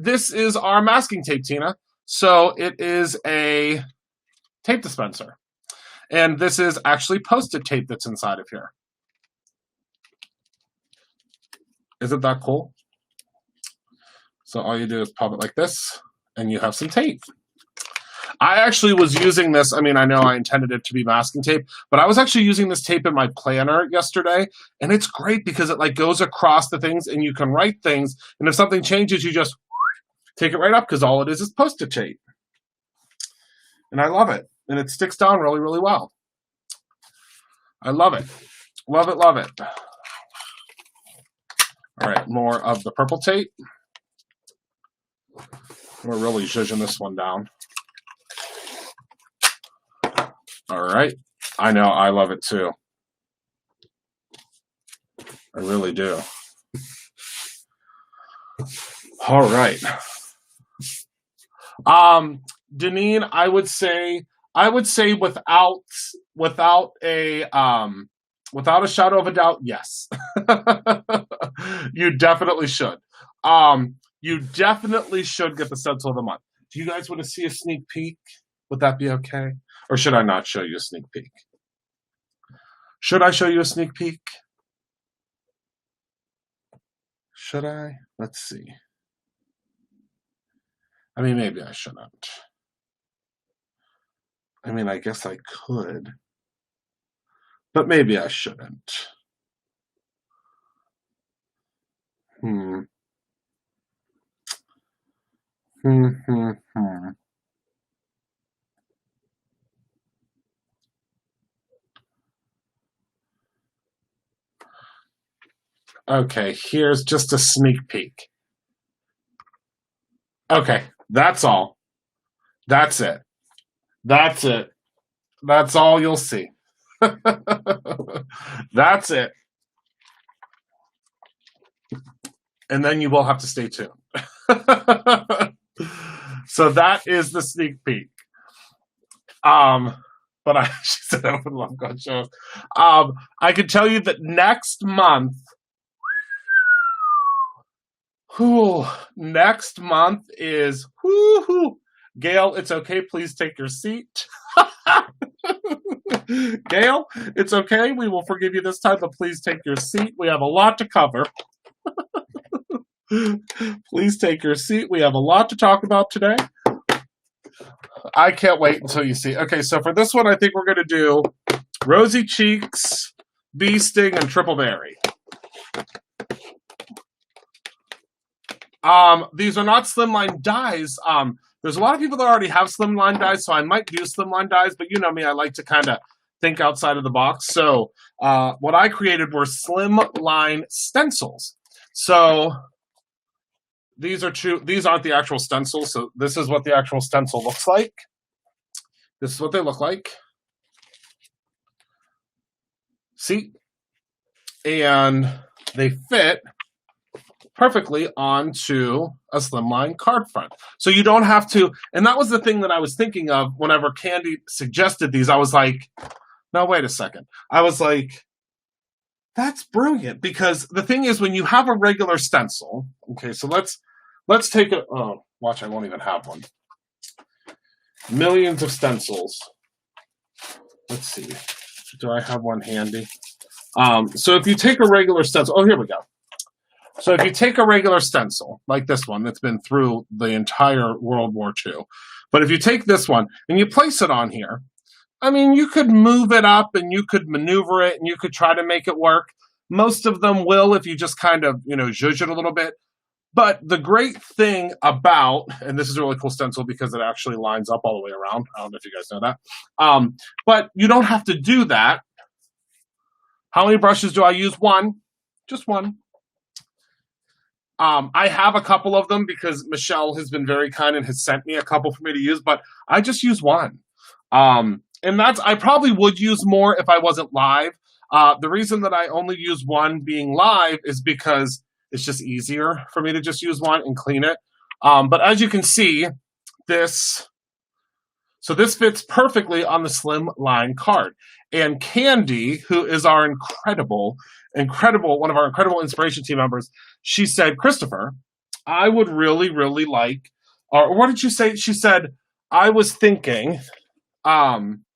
This is our masking tape, Tina. So it is a tape dispenser. And this is actually Post-it tape that's inside of here. Isn't that cool? So all you do is pop it like this, and you have some tape. I actually was using this. I mean, I know I intended it to be masking tape, but I was actually using this tape in my planner yesterday, and it's great because it like goes across the things, and you can write things, and if something changes, you just take it right up because all it is Post-it tape. And I love it, and it sticks down really, really well. I love it. Love it, love it. All right, more of the purple tape. We're really zhuzhing this one down. All right. I know, I love it too. I really do. All right. Deneen, I would say without a shadow of a doubt, yes. You definitely should. You definitely should get the stencil of the month. Do you guys want to see a sneak peek? Would that be okay? Or should I not show you a sneak peek? Should I show you a sneak peek? Should I? Let's see. I mean, maybe I shouldn't. I mean, I guess I could. But maybe I shouldn't. Okay, here's just a sneak peek. Okay, that's all. That's it. That's it. That's all you'll see. That's it. And then you will have to stay tuned. So that is the sneak peek. But she said I would love God shows. I can tell you that next month, next month is Gail, it's okay, please take your seat. Gail, it's okay, we will forgive you this time, but please take your seat. We have a lot to cover. Please take your seat. We have a lot to talk about today. I can't wait until you see. Okay, so for this one, I think we're going to do Rosy Cheeks, Bee Sting, and Triple Berry. These are not slimline dies. There's a lot of people that already have slimline dies, so I might do slimline dies, but you know me, I like to kind of think outside of the box. So what I created were slimline stencils. So these aren't the actual stencils, so this is what the actual stencil looks like. This is what they look like. See? And they fit perfectly onto a slimline card front. So you don't have to, and that was the thing that I was thinking of whenever Candy suggested these. I was like, no, wait a second. I was like, that's brilliant, because the thing is, when you have a regular stencil, okay, so let's take a, oh, watch, I won't even have one. Millions of stencils. Let's see. Do I have one handy? So if you take a regular stencil, oh, here we go. So if you take a regular stencil, like this one that's been through the entire World War II, but if you take this one and you place it on here, I mean, you could move it up and you could maneuver it and you could try to make it work. Most of them will if you just kind of, zhuzh it a little bit. But the great thing about, and this is a really cool stencil because it actually lines up all the way around. I don't know if you guys know that. But you don't have to do that. How many brushes do I use? One. Just one. I have a couple of them because Michelle has been very kind and has sent me a couple for me to use, but I just use one. And I probably would use more if I wasn't live. The reason that I only use one being live is because it's just easier for me to just use one and clean it. But as you can see, this fits perfectly on the slimline card. And Candy, who is our incredible, one of our incredible inspiration team members, she said, Christopher, I would really, really like, or what did you say? She said, I was thinking that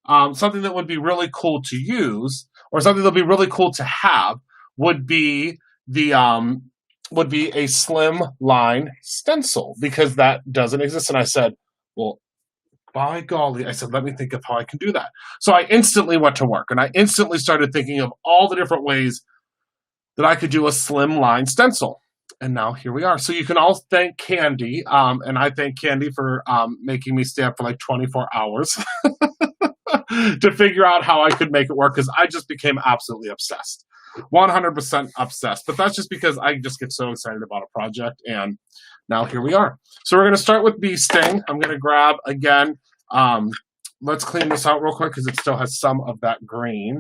something that would be really cool to use, or something that would be really cool to have, would be a slim line stencil, because that doesn't exist. And I said, well, by golly, I said, let me think of how I can do that. So I instantly went to work and I instantly started thinking of all the different ways that I could do a slim line stencil. And now here we are. So you can all thank Candy, and I thank Candy for making me stay up for like 24 hours to figure out how I could make it work, because I just became absolutely obsessed. 100% obsessed. But that's just because I just get so excited about a project, and now here we are. So we're going to start with Bee Sting. I'm going to grab, again, let's clean this out real quick because it still has some of that green.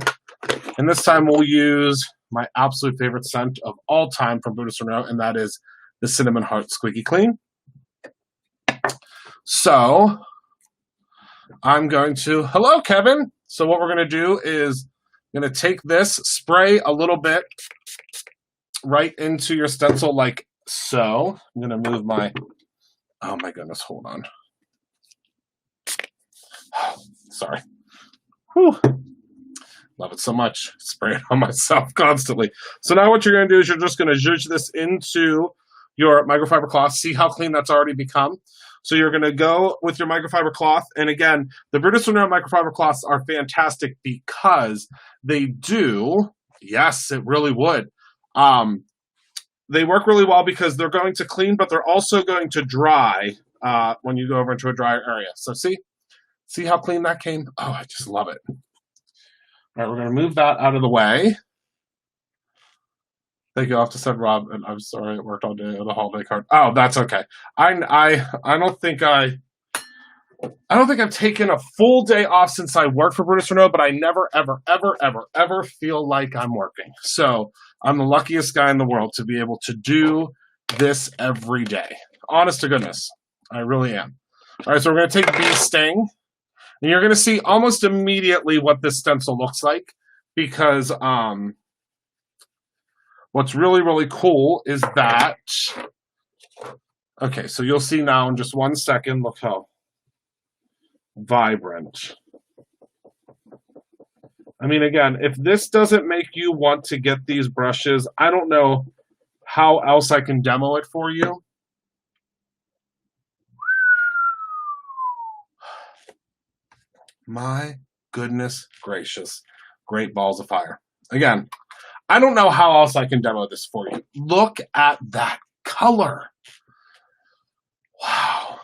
And this time we'll use my absolute favorite scent of all time from Buddhist Monroe, and that is the Cinnamon Heart Squeaky Clean. So I'm going to, hello, Kevin. So what we're going to do is I'm going to take this, spray a little bit right into your stencil like so. I'm going to move my, oh my goodness, hold on. Sorry. Whew. Love it so much. Spray it on myself constantly. So now what you're going to do is you're just going to zhuzh this into your microfiber cloth. See how clean that's already become? So you're going to go with your microfiber cloth. And again, the Buddhist Monroe microfiber cloths are fantastic because they do, yes, it really would. They work really well because they're going to clean, but they're also going to dry when you go over into a drier area. So see how clean that came? Oh, I just love it. All right, we're going to move that out of the way. Thank you. I'll have to send Rob, and I'm sorry it worked all day on the holiday card. Oh, that's okay. I don't think I've taken a full day off since I worked for Buddhist Monroe, but I never, ever, ever, ever, ever feel like I'm working. So I'm the luckiest guy in the world to be able to do this every day. Honest to goodness, I really am. All right, so we're going to take Bee Sting, and you're going to see almost immediately what this stencil looks like, because what's really, really cool is that, okay, so you'll see now in just 1 second, look how vibrant. I mean, again, if this doesn't make you want to get these brushes, I don't know how else I can demo it for you. My goodness gracious. Great balls of fire. Again, I don't know how else I can demo this for you. Look at that color. Wow.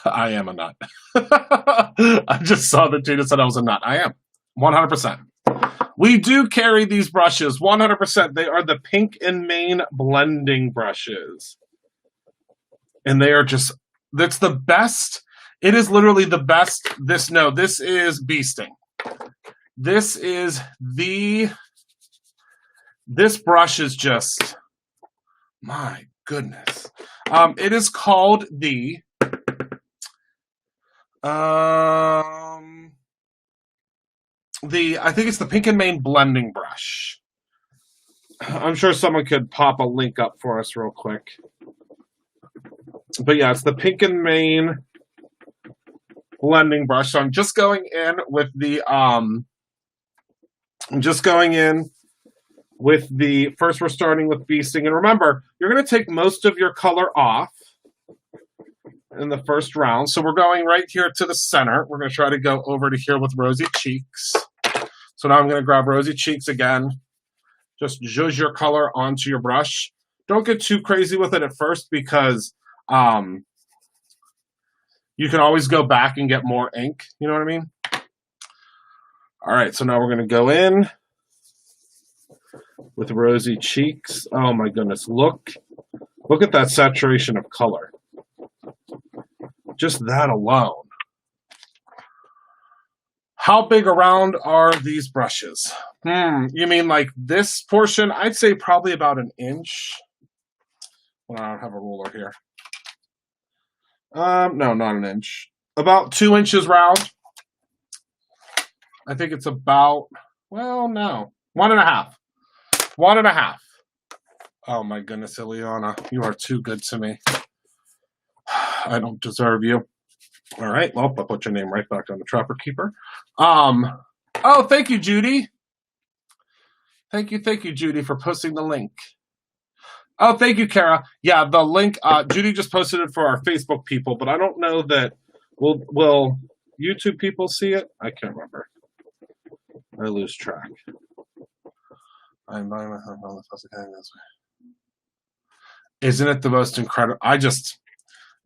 I am a nut. I just saw that Tina said I was a nut. I am. 100%. We do carry these brushes. 100%. They are the Pink and Main blending brushes. And they are just, that's the best. It is literally the best. This is beasting. This brush is just, my goodness. It is called the, I think it's the Pink and Main blending brush. I'm sure someone could pop a link up for us real quick. But yeah, it's the Pink and Main blending brush. So I'm just going in with the first we're starting with beasting. And remember, you're going to take most of your color off in the first round. So we're going right here to the center. We're going to try to go over to here with Rosy Cheeks. So now I'm going to grab Rosy Cheeks again. Just zhuzh your color onto your brush. Don't get too crazy with it at first because you can always go back and get more ink. You know what I mean? All right, so now we're going to go in with Rosy Cheeks. Oh my goodness, look at that saturation of color. Just that alone. How big around are these brushes? You mean like this portion? I'd say probably about an inch. Well, I don't have a ruler here. No, not an inch. About 2 inches round. I think it's about, well, no. 1.5. 1.5. Oh my goodness, Ileana. You are too good to me. I don't deserve you. All right, well, I'll put your name right back on the Trapper Keeper. Oh, thank you, Judy. Thank you, Judy, for posting the link. Oh, thank you, Kara. Yeah, the link, Judy just posted it for our Facebook people, but I don't know that, will YouTube people see it? I can't remember. I lose track. I'm buying myself on the this way. Isn't it the most incredible?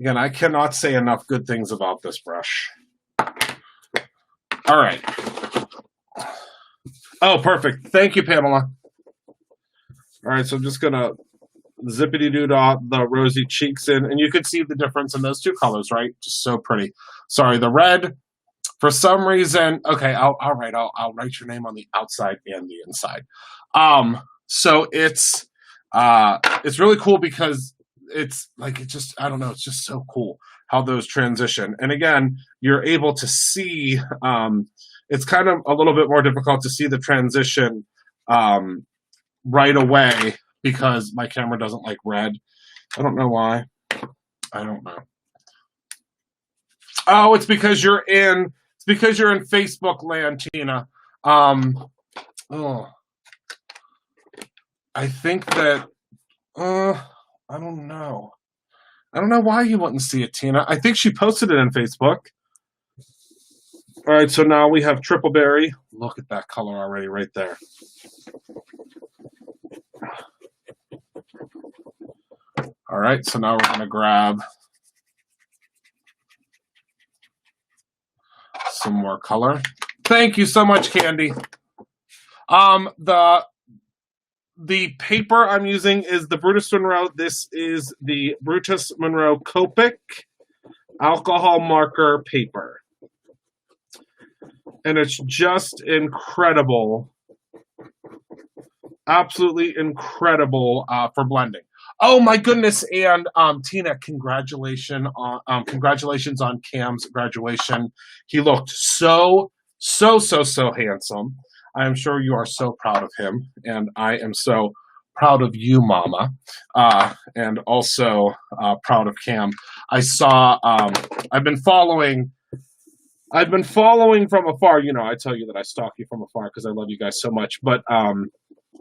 Again, I cannot say enough good things about this brush. All right. Oh, perfect. Thank you, Pamela. All right, so I'm just going to zippity-doo the Rosy Cheeks in, and you can see the difference in those two colors, right? Just so pretty. Sorry, the red, for some reason, okay, I'll write your name on the outside and the inside. So it's really cool because it's like, I don't know, it's just so cool how those transition. And again, you're able to see, it's kind of a little bit more difficult to see the transition right away because my camera doesn't like red. I don't know why. I don't know. Oh, it's because you're in Facebook land, Tina. I think that, I don't know. I don't know why you wouldn't see it, Tina. I think she posted it in Facebook. All right, so now we have Triple Berry. Look at that color already right there. All right, so now we're going to grab some more color. Thank you so much, Candy. The paper I'm using is the Brutus Monroe. This is the Brutus Monroe Copic alcohol marker paper. And it's just incredible. Absolutely incredible for blending. Oh my goodness, and Tina, congratulations on Cam's graduation. He looked so handsome. I am sure you are so proud of him, and I am so proud of you, Mama, and also proud of Cam. I saw, I've been following from afar. You know, I tell you that I stalk you from afar because I love you guys so much, but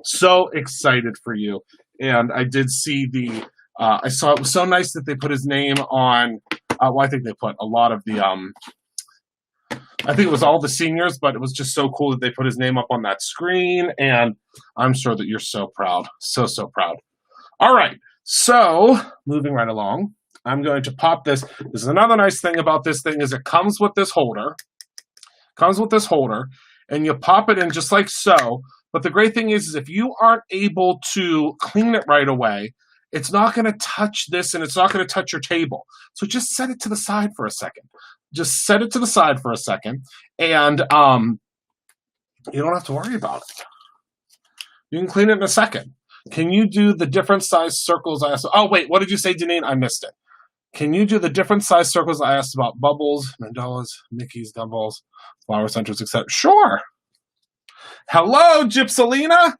so excited for you. And I did see the I saw it was so nice that they put his name on. Well, I think they put a lot of the. I think it was all the seniors, but it was just so cool that they put his name up on that screen, and I'm sure that you're so proud, so proud. All right, so moving right along, I'm going to pop this. This is another nice thing about this thing is it comes with this holder. And you pop it in just like so. But the great thing is if you aren't able to clean it right away, it's not going to touch this and it's not going to touch your table. So just set it to the side for a second. Just set it to the side for a second, and you don't have to worry about it. You can clean it in a second. Can you do the different size circles I asked? Oh, wait, what did you say, Janine? I missed it. Can you do the different size circles I asked about? Bubbles, mandalas, Mickey's, gumballs, flower centers, etc. Sure. Hello, Gypsalina.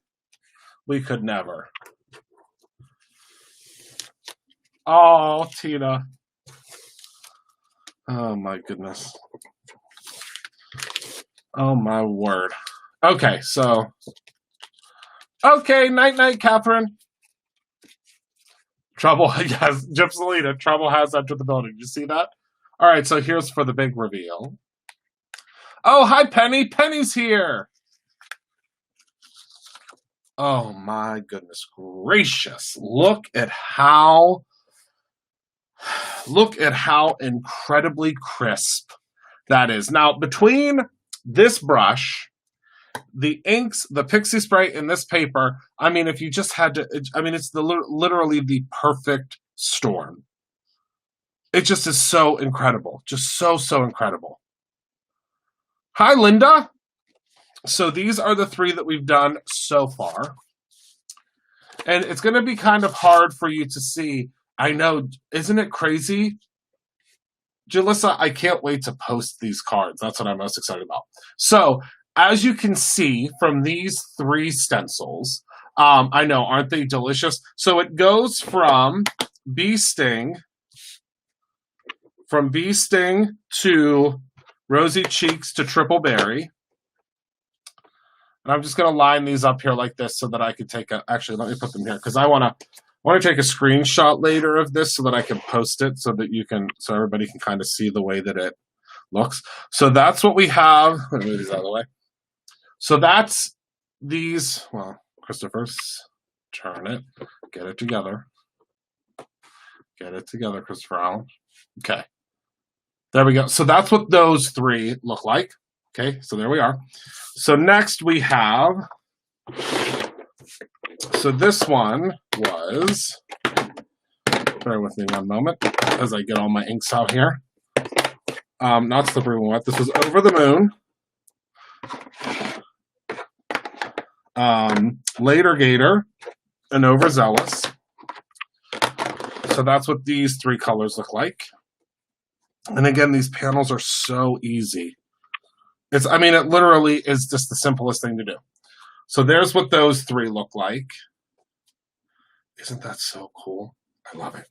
We could never. Oh, Tina. Oh, my goodness. Oh, my word. Okay, so. Okay, night-night, Catherine. Trouble, yes, Gypsalina, trouble has entered the building. You see that? All right, so here's for the big reveal. Oh, hi, Penny. Penny's here. Oh, my goodness gracious. Look at how incredibly crisp that is. Now, between this brush, the inks, the pixie spray, and this paper, I mean, if you just had to, I mean, it's literally the perfect storm. It just is so incredible. Just so incredible. Hi, Linda. So these are the 3 that we've done so far. And it's going to be kind of hard for you to see. I know, isn't it crazy? Jalissa, I can't wait to post these cards. That's what I'm most excited about. So, as you can see from these 3 stencils, I know, aren't they delicious? So it goes from Bee Sting to Rosy Cheeks to Triple Berry. And I'm just going to line these up here like this so that I can take a, actually, let me put them here because I want to take a screenshot later of this so that I can post it so that you can, so everybody can kind of see the way that it looks. So that's what we have. Let me move these out of the way. So that's these, well, Christopher's, turn it, get it together. Get it together, Christopher Allen. Okay. There we go. So that's what those 3 look like. Okay, so there we are. So next we have, so this one was, bear with me one moment as I get all my inks out here. Not Slippery When Wet. This was Over the Moon. Later Gator and Overzealous. So that's what these 3 colors look like. And again, these panels are so easy. I mean, it literally is just the simplest thing to do. So there's what those 3 look like. Isn't that so cool? I love it.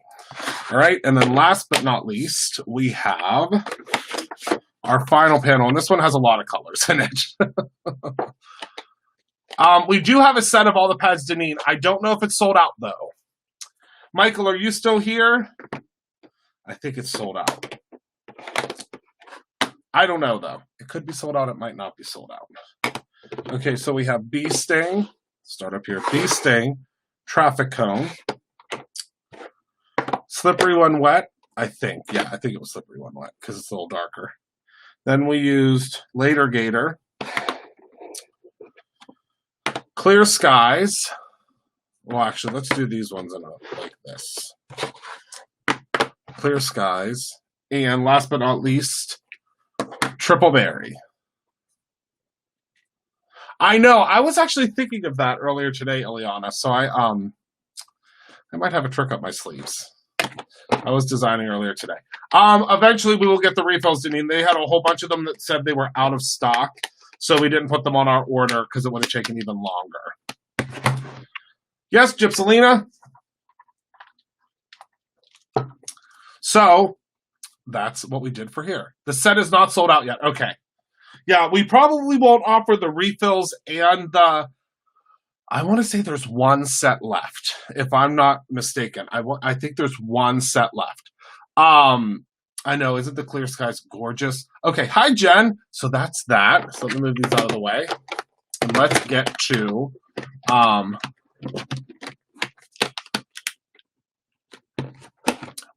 All right, and then last but not least, we have our final panel, and this one has a lot of colors in it. We do have a set of all the pads, Deneen. I don't know if it's sold out, though. Michael, are you still here? I think it's sold out. I don't know, though. It could be sold out. It might not be sold out. Okay, so we have Bee Sting. Start up here. Bee Sting. Traffic Cone. Slippery When Wet. I think. Yeah, I think it was Slippery When Wet because it's a little darker. Then we used Later Gator. Clear Skies. Well, actually, let's do these ones in like this. Clear Skies. And last but not least, Triple Berry. I know. I was actually thinking of that earlier today, Ileana. So I might have a trick up my sleeves. I was designing earlier today. Eventually, we will get the refills. I mean, they had a whole bunch of them that said they were out of stock, so we didn't put them on our order because it would have taken even longer. Yes, Gypsalina? So, that's what we did for here. The set is not sold out yet. Okay. Yeah, we probably won't offer the refills and the I want to say there's one set left, if I'm not mistaken. I think there's one set left. I know, isn't the clear skies gorgeous? Okay, hi Jen. So that's that. So let me move these out of the way. And let's get to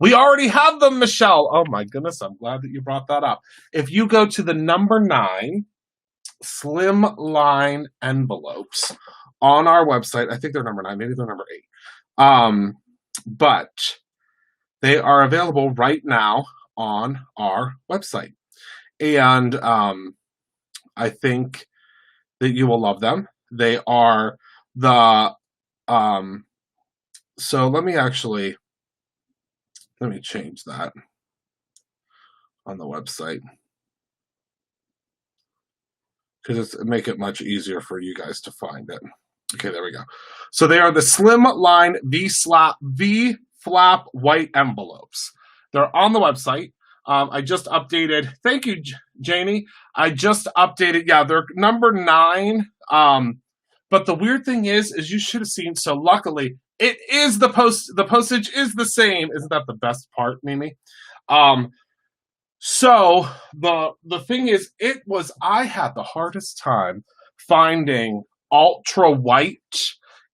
we already have them, Michelle. Oh my goodness, I'm glad that you brought that up. If you go to the number 9 slimline envelopes on our website, I think they're number 9, maybe they're number 8. But they are available right now on our website. And I think that you will love them. They are the so let me change that on the website, because it make it much easier for you guys to find it. Okay, there we go. So they are the slimline V flap white envelopes. They're on the website. I just updated. Thank you, Janie. I just updated. Yeah, they're number 9. But the weird thing is you should have seen. So luckily, it is the postage is the same. Isn't that the best part, Mimi? So the thing is, I had the hardest time finding ultra white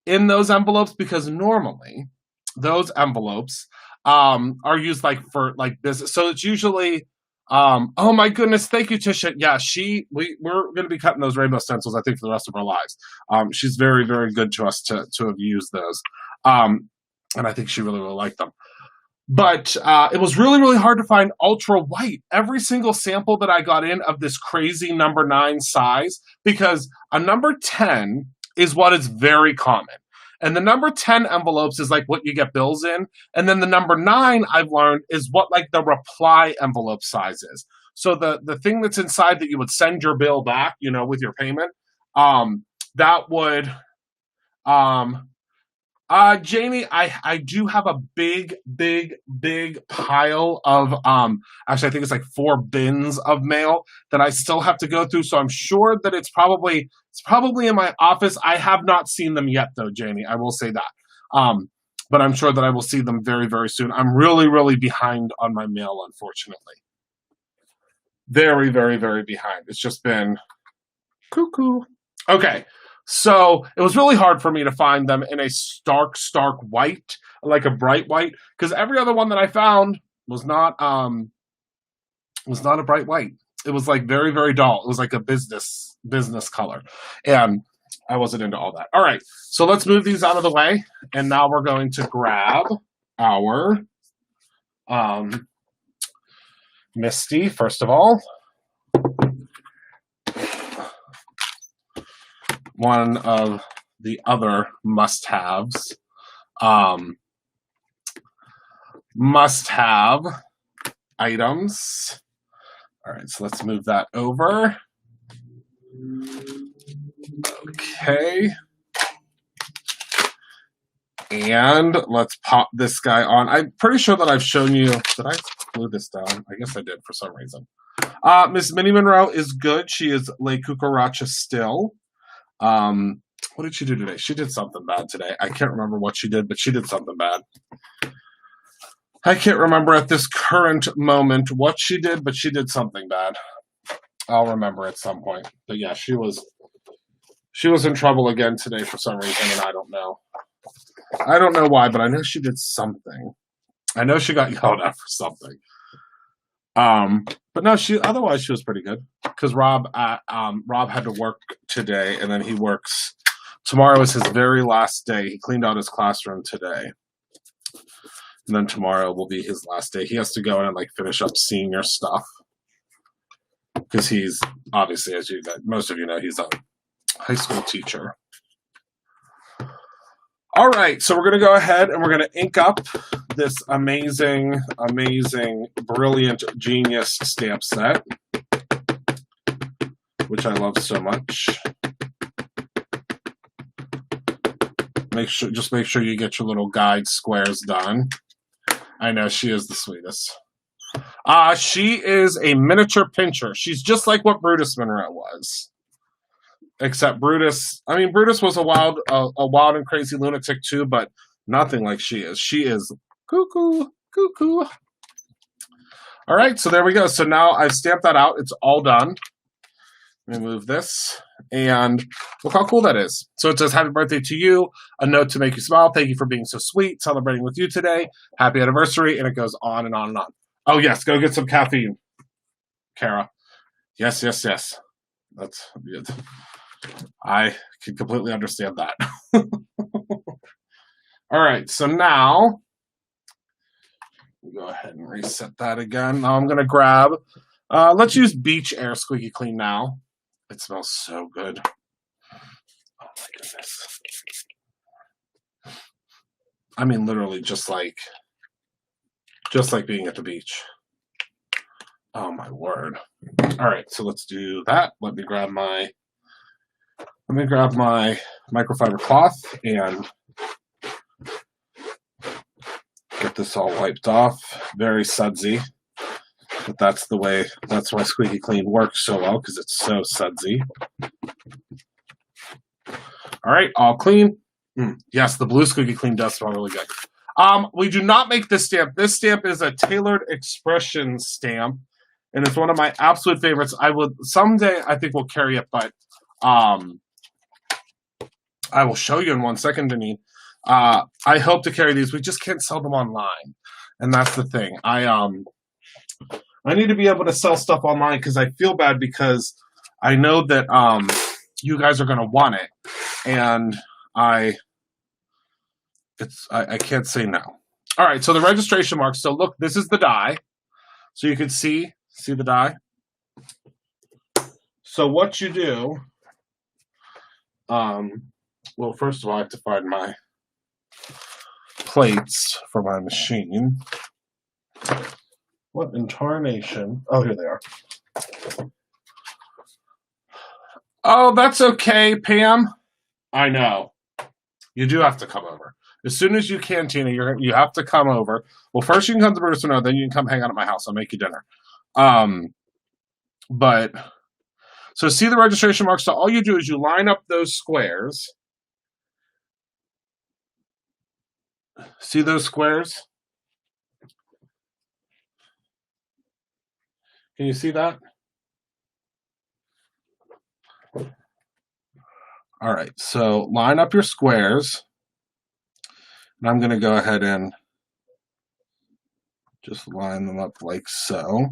in those envelopes, because normally those envelopes are used for business. So it's usually oh my goodness, thank you, Tisha. Yeah, we're going to be cutting those rainbow stencils, I think, for the rest of our lives. She's very, very good to us to have used those. And I think she really, really liked them. But it was really, really hard to find ultra white. Every single sample that I got in of this crazy number 9 size, because a number 10 is what is very common. And the number 10 envelopes is what you get bills in. And then the number 9, I've learned, is what the reply envelope size is. So the thing that's inside that you would send your bill back, with your payment, that would Janie, I do have a big pile of actually I think it's 4 bins of mail that I still have to go through. So I'm sure that it's probably in my office. I have not seen them yet though, Janie. I will say that. But I'm sure that I will see them very, very soon. I'm really, really behind on my mail, unfortunately. Very, very, very behind. It's just been cuckoo. Okay. So it was really hard for me to find them in a stark white, like a bright white, because every other one that I found was not a bright white. It was very, very dull. It was like a business color, and I wasn't into all that. All right, so let's move these out of the way, and now we're going to grab our Misty first of all. One of the other must-haves, must-have items. All right, so let's move that over. Okay. And let's pop this guy on. I'm pretty sure that I've shown you. Did I glue this down? I guess I did for some reason. Miss Minnie Monroe is good. She is Le Cucaracha still. What did she do today? She did something bad today. I can't remember what she did, but she did something bad. I can't remember at this current moment what she did, but she did something bad. I'll remember at some point. But yeah, she was in trouble again today for some reason, and I don't know. I don't know why, but I know she did something. I know she got yelled at for something. But no, otherwise she was pretty good, because Rob had to work today, and then he works tomorrow is his very last day. He cleaned out his classroom today, and then tomorrow will be his last day. He has to go in and finish up senior stuff, because he's obviously, as most of you know, he's a high school teacher. All right, so we're going to go ahead and we're going to ink up this amazing, brilliant, genius stamp set, which I love so much. Just make sure you get your little guide squares done. I know, she is the sweetest. She is a miniature pincher. She's just like what Brutus Monroe was. except Brutus. I mean, Brutus was a wild and crazy lunatic too, but nothing like she is. She is cuckoo, cuckoo. All right, so there we go. So now I've stamped that out. It's all done. Let me move this, and look how cool that is. So it says, happy birthday to you, a note to make you smile. Thank you for being so sweet, celebrating with you today. Happy anniversary, and it goes on and on and on. Oh, yes, go get some caffeine, Kara. Yes, yes, yes. That's good. I can completely understand that. All right, so now, go ahead and reset that again. Now I'm going to grab, let's use Beach Air Squeaky Clean now. It smells so good. Oh my goodness. I mean, literally just like being at the beach. Oh my word. All right, so let's do that. Let me grab my microfiber cloth and get this all wiped off. Very sudsy. But that's why Squeaky Clean works so well, because it's so sudsy. All right, all clean. Yes, the blue Squeaky Clean does smell really good. We do not make this stamp. This stamp is a Tailored Expression stamp, and it's one of my absolute favorites. Someday I think we'll carry it, but I will show you in 1 second, Janine. I hope to carry these. We just can't sell them online, and that's the thing. I need to be able to sell stuff online because I feel bad because I know that you guys are going to want it, and I can't say no. All right, so the registration mark. So look, this is the die. So you can see the die. So what you do, well, first of all, I have to find my plates for my machine. What in tarnation? Oh, here they are. Oh, that's okay, Pam. I know. You do have to come over. As soon as you can, Tina, you have to come over. Well, first you can come to Bruce, then you can come hang out at my house. I'll make you dinner. But, so see the registration marks. So all you do is you line up those squares. See those squares? Can you see that? All right, so line up your squares. And I'm going to go ahead and just line them up like so.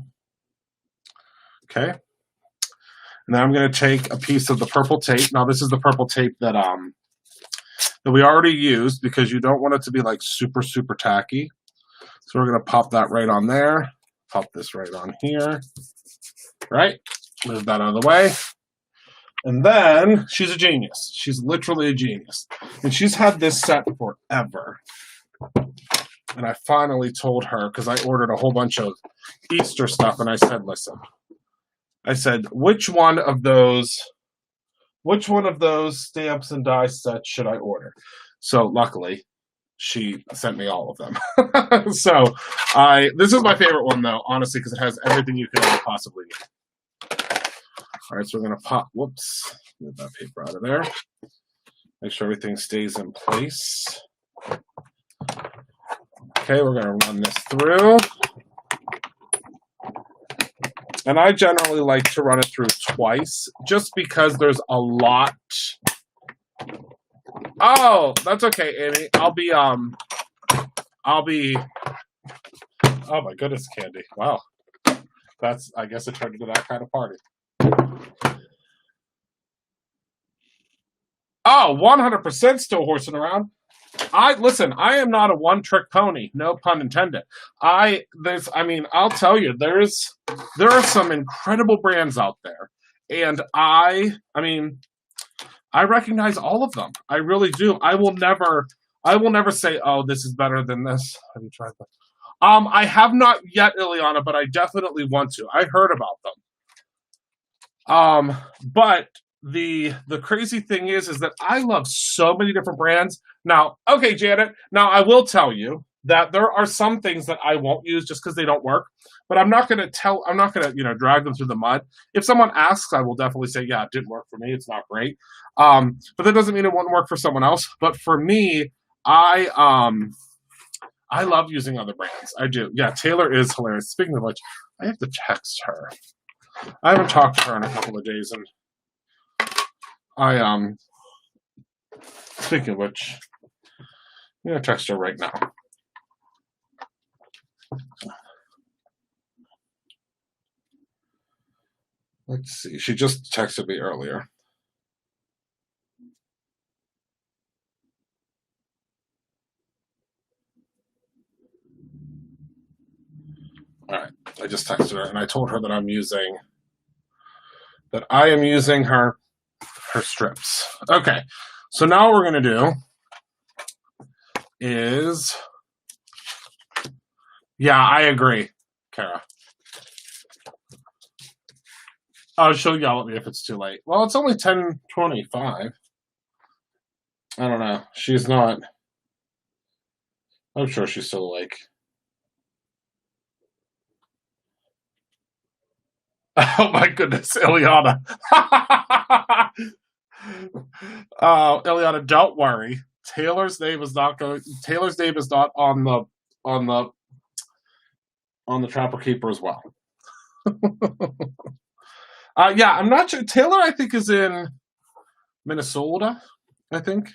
Okay. And then I'm going to take a piece of the purple tape. Now this is the purple tape that we already used because you don't want it to be like super, super tacky. So we're going to pop that right on there. Pop this right on here. Right? Move that out of the way. And then she's a genius. She's literally a genius. And she's had this set forever. And I finally told her, because I ordered a whole bunch of Easter stuff, and I said, listen. I said, which one of those stamps and die sets should I order? So luckily, she sent me all of them. So this is my favorite one, though, honestly, because it has everything you could ever possibly need. All right, so we're going to pop, whoops, move that paper out of there. Make sure everything stays in place. Okay, we're going to run this through. And I generally like to run it through twice, just because there's a lot. Oh, that's okay, Amy. I'll be, oh my goodness, Candy. Wow. I guess it turned into that kind of party. Oh, 100% still horsing around. Listen, I am not a one-trick pony, no pun intended. I'll tell you, there are some incredible brands out there, and I recognize all of them. I really do. I will never say, oh, this is better than this. Have you tried that? I have not yet, Ileana, but I definitely want to. I heard about them. But the crazy thing is that I love so many different brands. Now, okay, Janet, now I will tell you, that there are some things that I won't use just because they don't work. But I'm not gonna drag them through the mud. If someone asks, I will definitely say, yeah, it didn't work for me. It's not great. But that doesn't mean it won't work for someone else. But for me, I love using other brands. I do. Yeah, Taylor is hilarious. Speaking of which, I have to text her. I haven't talked to her in a couple of days, and speaking of which, I'm gonna text her right now. Let's see. She just texted me earlier. All right. I just texted her, and I told her that I am using her strips. Okay. So now what we're gonna do is, yeah, I agree, Kara. Oh, she'll yell at me if it's too late. Well, it's only 10:25. I don't know. She's not. I'm sure she's still awake. Oh my goodness, Ileana. Ileana, don't worry. Taylor's name is not on the Trapper Keeper as well. Yeah, I'm not sure. Taylor, I think, is in Minnesota, I think.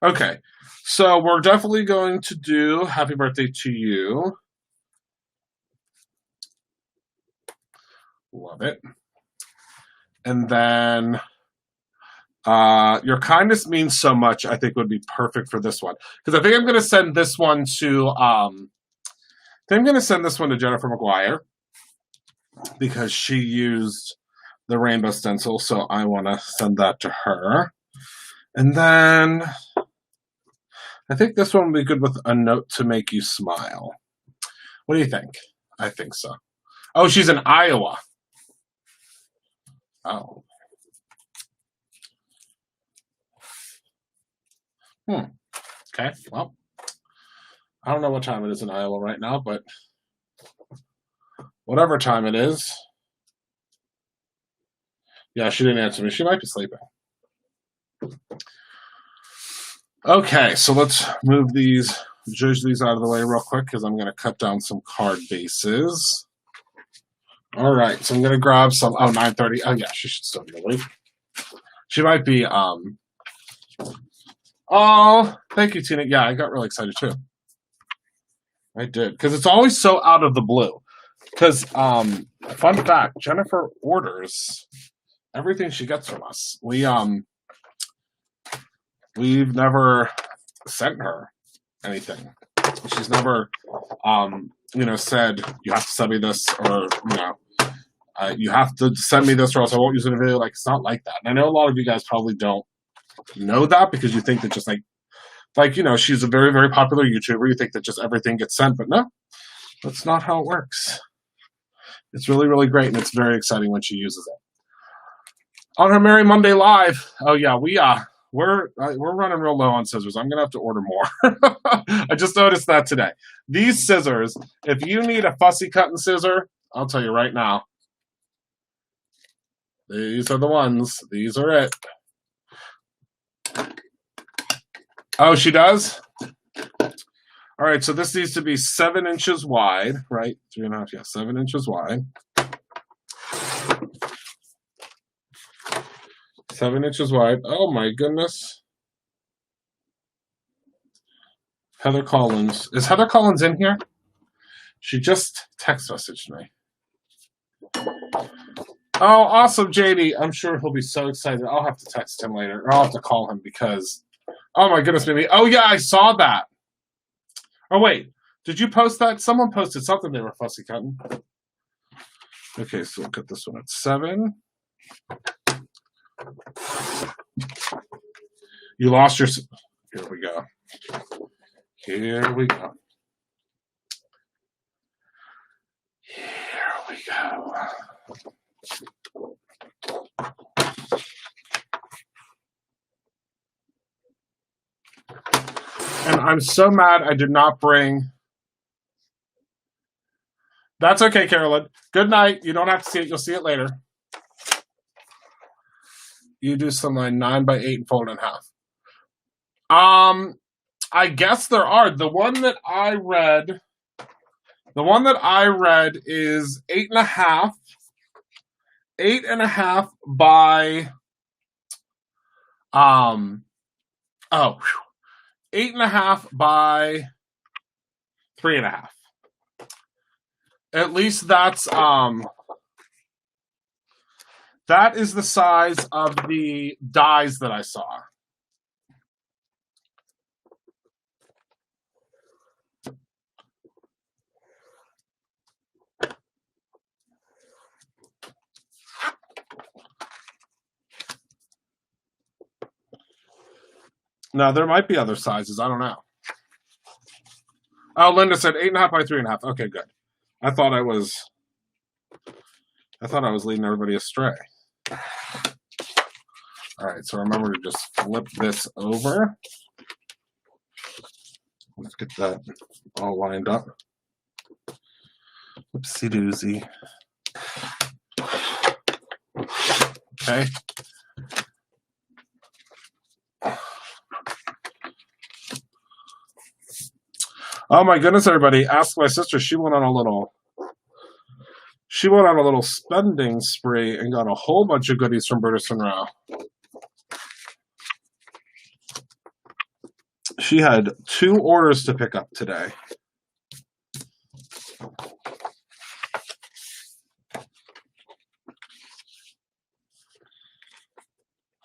Okay, so we're definitely going to do Happy Birthday to You. Love it. And then Your Kindness Means So Much, I think, would be perfect for this one. Because I think I'm going to send this one to Jennifer McGuire, because she used the rainbow stencil, so I want to send that to her. And then I think this one will be good with A Note to Make You Smile. What do you think? I think so. Oh, she's in Iowa. Oh. Okay, well, I don't know what time it is in Iowa right now, but whatever time it is. Yeah, she didn't answer me. She might be sleeping. Okay, so let's move these out of the way real quick, because I'm going to cut down some card bases. All right, so I'm going to grab some. Oh, 9:30. Oh, yeah, she should still be awake. She might be. Oh, thank you, Tina. Yeah, I got really excited too. I did, because it's always so out of the blue. Because, fun fact, Jennifer orders everything she gets from us. We've never sent her anything. She's never, said, you have to send me this, or, you have to send me this or else I won't use it in a video. Like, it's not like that. And I know a lot of you guys probably don't know that, because you think that just she's a very, very popular YouTuber. You think that just everything gets sent, but no, that's not how it works. It's really, really great, and it's very exciting when she uses it. On her Merry Monday Live, oh yeah, we're running real low on scissors. I'm gonna have to order more. I just noticed that today. These scissors, if you need a fussy cutting scissor, I'll tell you right now, these are the ones. These are it. Oh, she does? All right, so this needs to be 7 inches wide, right? 3.5, yeah, 7 inches wide. 7 inches wide. Oh my goodness. Heather Collins. Is Heather Collins in here? She just text messaged me. Oh, awesome, JD. I'm sure he'll be so excited. I'll have to text him later, or I'll have to call him, because, oh my goodness, maybe. Oh yeah, I saw that. Oh wait, did you post that? Someone posted something they were fussy cutting. Okay, so we'll cut this one at 7. You lost your. Here we go. Here we go. Here we go. And I'm so mad I did not bring... That's okay, Carolyn. Good night. You don't have to see it. You'll see it later. You do slimline 9 by 8 and fold in half. I guess there are. The one that I read is 8.5. 8.5 by 8.5 by 3.5. At least that's that is the size of the dies that I saw. Now, there might be other sizes. I don't know. Oh, Linda said 8.5 by 3.5. Okay, good. I thought I was leading everybody astray. All right, so remember to just flip this over. Let's get that all lined up. Oopsie doozy. Okay. Oh my goodness, everybody. Ask my sister. She went on a little spending spree and got a whole bunch of goodies from British Monroe. She had 2 orders to pick up today.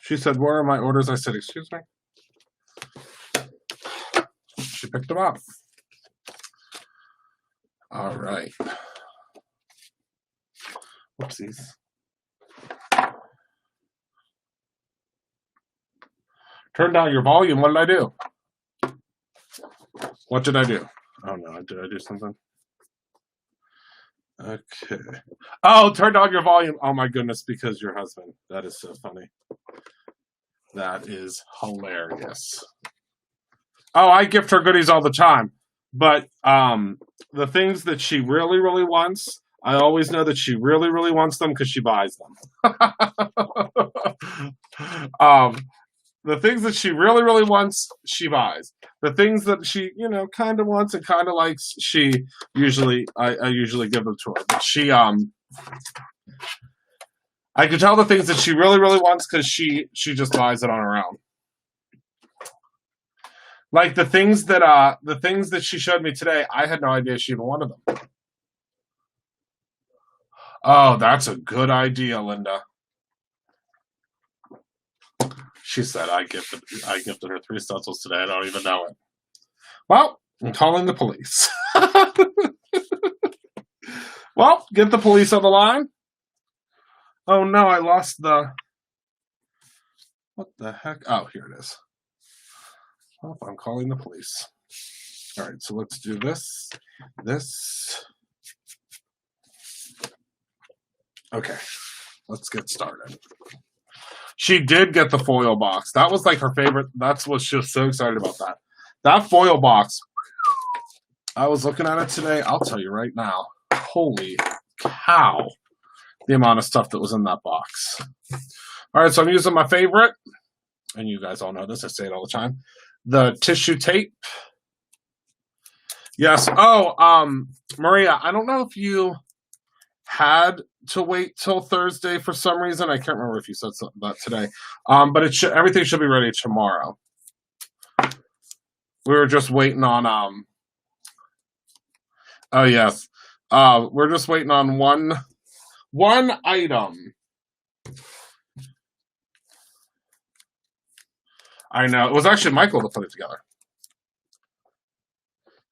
She said, "Where are my orders?" I said, "Excuse me." She picked them up. All right. Whoopsies. Turn down your volume. What did I do? What did I do? Oh, no. Did I do something? Okay. Oh, turn down your volume. Oh, my goodness, because your husband. That is so funny. That is hilarious. Oh, I gift her goodies all the time. But the things that she really, really wants, I always know that she really, really wants them because she buys them. The things that she really, really wants, she buys. The things that she, kind of wants and kind of likes, I usually give them to her. But I can tell the things that she really, really wants because she just buys it on her own. Like the things that she showed me today, I had no idea she even wanted them. Oh, that's a good idea, Linda. She said I gifted her 3 stencils today. I don't even know it. Well, I'm calling the police. Well, get the police on the line. Oh no, I lost the... What the heck? Oh, here it is. Well, I'm calling the police. All right, so let's do this. Okay, let's get started. She did get the foil box. That was like her favorite. That's what she was so excited about that. That foil box. I was looking at it today. I'll tell you right now. Holy cow. The amount of stuff that was in that box. All right, so I'm using my favorite. And you guys all know this. I say it all the time. The tissue tape. Yes. Oh, Maria, I don't know if you had to wait till Thursday for some reason. I can't remember if you said something about today. But everything should be ready tomorrow. We were just waiting on oh yes. We're just waiting on one item. I know. It was actually Michael that put it together.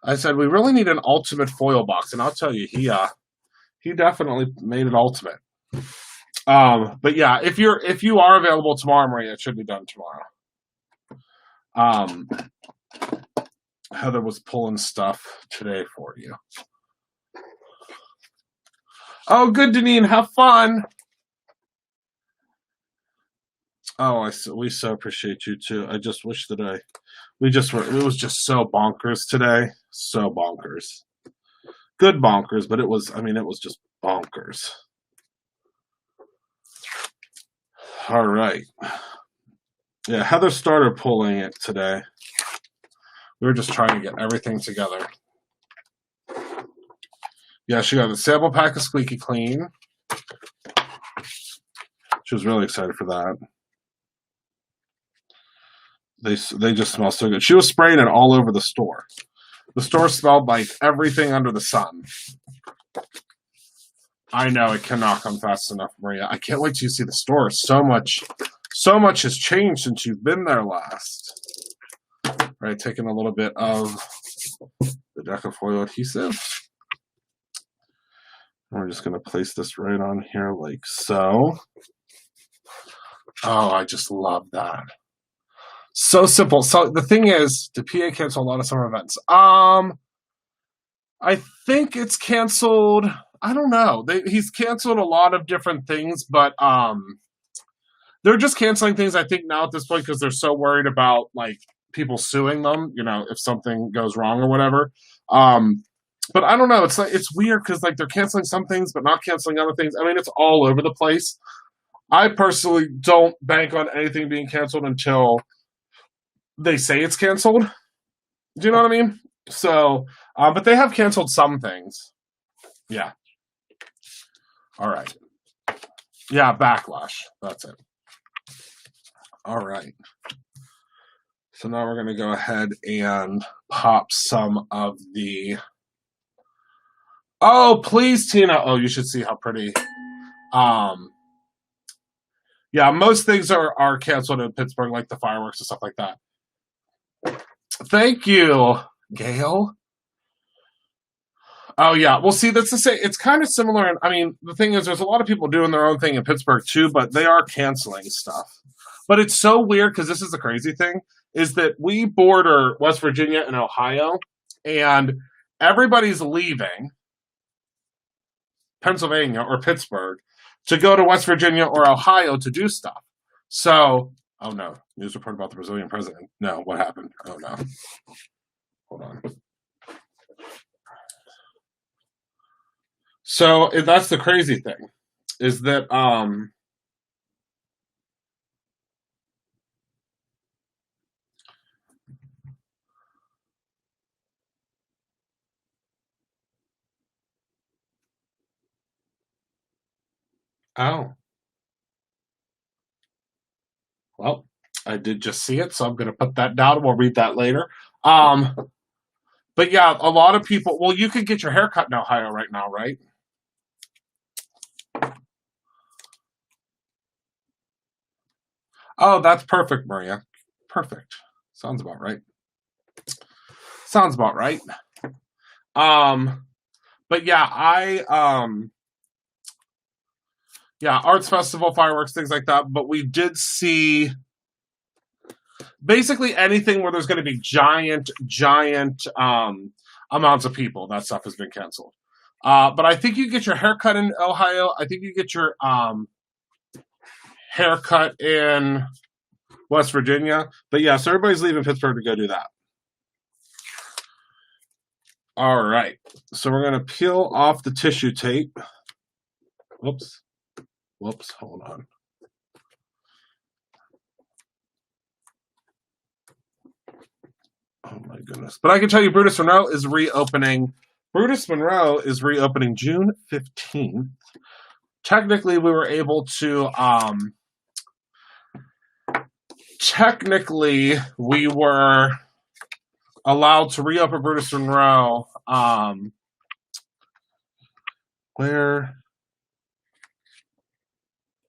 I said, we really need an ultimate foil box. And I'll tell you, he definitely made it ultimate. But yeah, if you are available tomorrow, Maria, it should be done tomorrow. Heather was pulling stuff today for you. Oh, good, Deneen. Have fun. Oh, we so appreciate you too. I just wish that we just were. It was just so bonkers today, so bonkers. Good bonkers, but it was. I mean, it was just bonkers. All right. Yeah, Heather started pulling it today. We were just trying to get everything together. Yeah, she got a sample pack of Squeaky Clean. She was really excited for that. They just smell so good. She was spraying it all over the store. The store smelled like everything under the sun. I know it cannot come fast enough, Maria. I can't wait till you see the store. So much has changed since you've been there last. All right, taking a little bit of the Decafoil adhesive. And we're just going to place this right on here like so. Oh, I just love that. So simple. So the thing is, the PA cancel a lot of summer events. I think it's canceled. I don't know. He's canceled a lot of different things, but they're just canceling things, I think, now at this point because they're so worried about like people suing them, you know, if something goes wrong or whatever. But I don't know. It's like it's weird because like they're canceling some things but not canceling other things. I mean, it's all over the place. I personally don't bank on anything being canceled until they say it's canceled. Do you know what I mean? So, but they have canceled some things. Yeah. All right. Yeah, Backlash. That's it. All right. So now we're going to go ahead and pop some of the... Oh, please, Tina. Oh, you should see how pretty. Yeah, most things are canceled in Pittsburgh, like the fireworks and stuff like that. Thank you, Gail. Oh, yeah. Well, see, that's the same. It's kind of similar. And I mean, the thing is, there's a lot of people doing their own thing in Pittsburgh, too, but they are canceling stuff. But it's so weird because this is the crazy thing, is that we border West Virginia and Ohio, and everybody's leaving Pennsylvania or Pittsburgh to go to West Virginia or Ohio to do stuff. So, oh no, news report about the Brazilian president. No, what happened? Oh no. Hold on. So that's the crazy thing, is that oh. Well, I did just see it, so I'm going to put that down and we'll read that later. But yeah, a lot of people, well, you can get your hair cut in Ohio right now, right? Oh, that's perfect, Maria. Perfect. Sounds about right. Sounds about right. But yeah, yeah, arts festival, fireworks, things like that. But we did see basically anything where there's going to be giant amounts of people. That stuff has been canceled. But I think you get your haircut in Ohio. I think you get your haircut in West Virginia. But yeah, so everybody's leaving Pittsburgh to go do that. All right. So we're going to peel off the tissue tape. Whoops. Whoops. Hold on. Oh my goodness. But I can tell you Brutus Monroe is reopening. Brutus Monroe is reopening June 15th. Technically, we were able to technically we were allowed to reopen Brutus Monroe where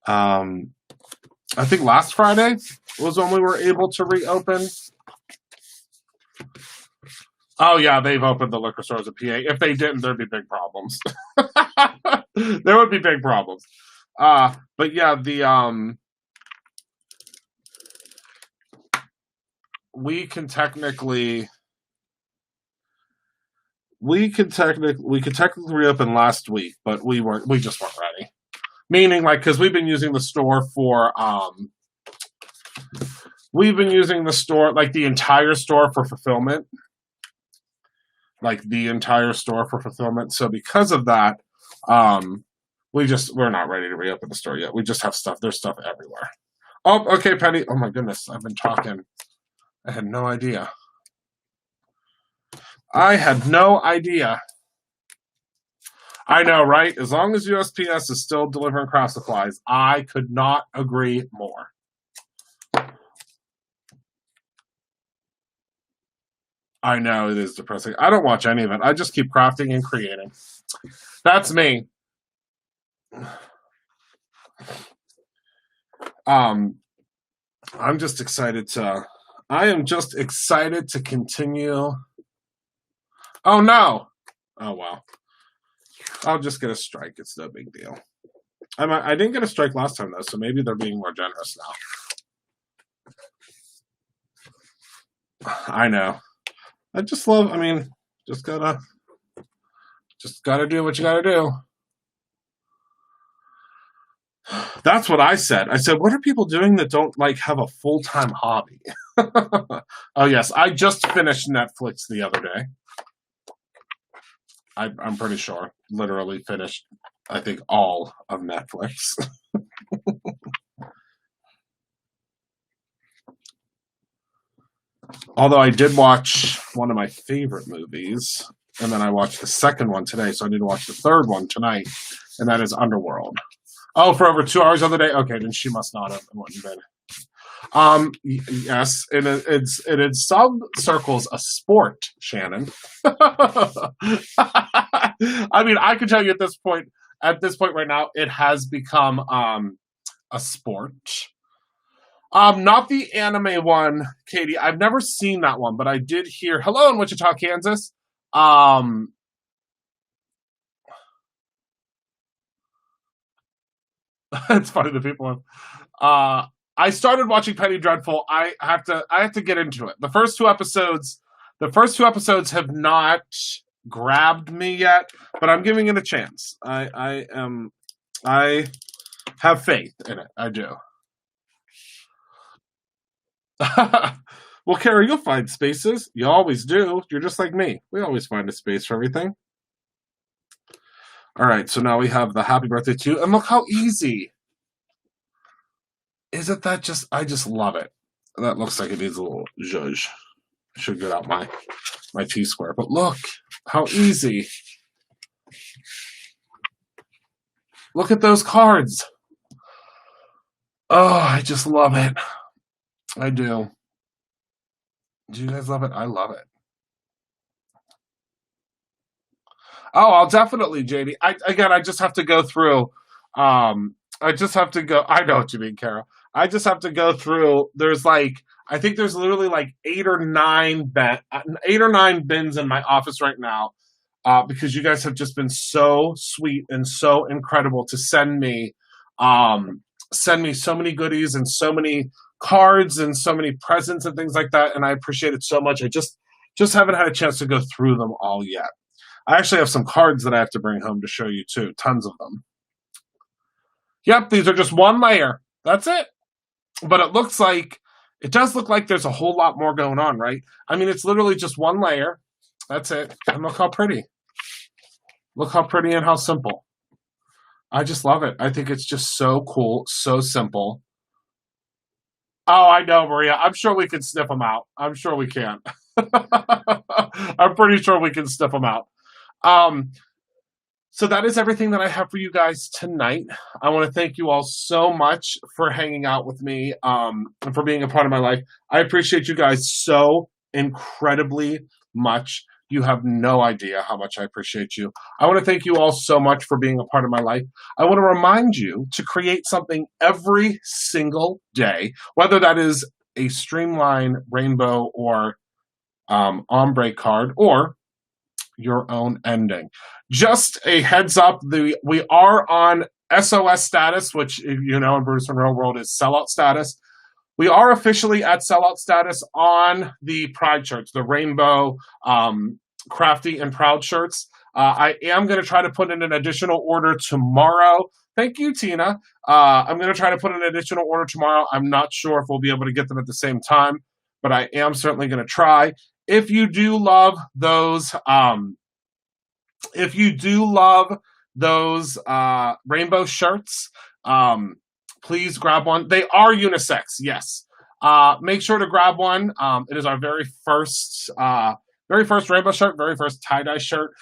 I think last Friday was when we were able to reopen. Oh, yeah, they've opened the liquor stores at PA. If they didn't, there'd be big problems. There would be big problems. But yeah, the we could technically reopen last week, but we just weren't ready. Meaning, like, because we've been using the store for we've been using the store, like the entire store for fulfillment. Like the entire store for fulfillment. So because of that, we're not ready to reopen the store yet. We just have stuff. There's stuff everywhere. Oh, okay, Penny. Oh my goodness. I've been talking. I had no idea. I had no idea. I know, right? As long as USPS is still delivering craft supplies, I could not agree more. I know it is depressing. I don't watch any of it. I just keep crafting and creating. That's me. I'm just excited to. I am just excited to continue. Oh no! Oh wow! I'll just get a strike. It's no big deal. I didn't get a strike last time though, so maybe they're being more generous now. I know. I just love. I mean, just gotta do what you gotta do. That's what I said. I said, what are people doing that don't like have a full-time hobby? Oh yes, I just finished Netflix the other day. I'm pretty sure. Literally finished, I think, all of Netflix. Although I did watch one of my favorite movies, and then I watched the second one today, so I need to watch the third one tonight, and that is Underworld. Oh, for over 2 hours the other day? Okay, then she must not have been. Yes, it is some circles a sport, Shannon. I mean, I can tell you at this point right now, it has become a sport. Not the anime one, Katie. I've never seen that one, but I did hear. Hello in Wichita, Kansas. It's funny the people. I started watching Penny Dreadful. I have to get into it. The first two episodes have not grabbed me yet, but I'm giving it a chance. I have faith in it. I do. Well, Carrie, you'll find spaces. You always do. You're just like me. We always find a space for everything. All right, so now we have the happy birthday to you, and look how easy. Isn't that just, I just love it. That looks like it needs a little zhuzh. Should get out my T-square, but look how easy. Look at those cards. Oh, I just love it. I do. Do you guys love it? I love it. Oh, I'll definitely, JD. I just have to go through. I just have to go. I know what you mean, Kara. I just have to go through. There's I think there's literally like 8 or 9 bins in my office right now, because you guys have just been so sweet and so incredible to send me so many goodies and so many cards and so many presents and things like that, and I appreciate it so much. I just haven't had a chance to go through them all yet. I actually have some cards that I have to bring home to show you too. Tons of them. Yep, these are just one layer. That's it. But it does look like there's a whole lot more going on, right? I mean, it's literally just one layer. That's it. And look how pretty. Look how pretty and how simple. I just love it. I think it's just so cool, so simple. Oh, I know, Maria. I'm sure we can sniff them out. I'm sure we can. I'm pretty sure we can sniff them out. So that is everything that I have for you guys tonight. I want to thank you all so much for hanging out with me, and for being a part of my life. I appreciate you guys so incredibly much. You have no idea how much I appreciate you. I want to thank you all so much for being a part of my life. I want to remind you to create something every single day, whether that is a streamline, rainbow, or ombre card, or your own ending. Just a heads up, we are on SOS status, which, you know, in Bruce and Real World is sellout status. We are officially at sellout status on the Pride shirts, the rainbow, crafty and proud shirts. I am going to try to put in an additional order tomorrow. thank you, Tina. I'm going to try to put an additional order tomorrow. I'm not sure if we'll be able to get them at the same time, but I am certainly going to try. If you do love those, rainbow shirts, please grab one. They are unisex, yes. Make sure to grab one. It is our very first rainbow shirt, very first tie-dye shirt.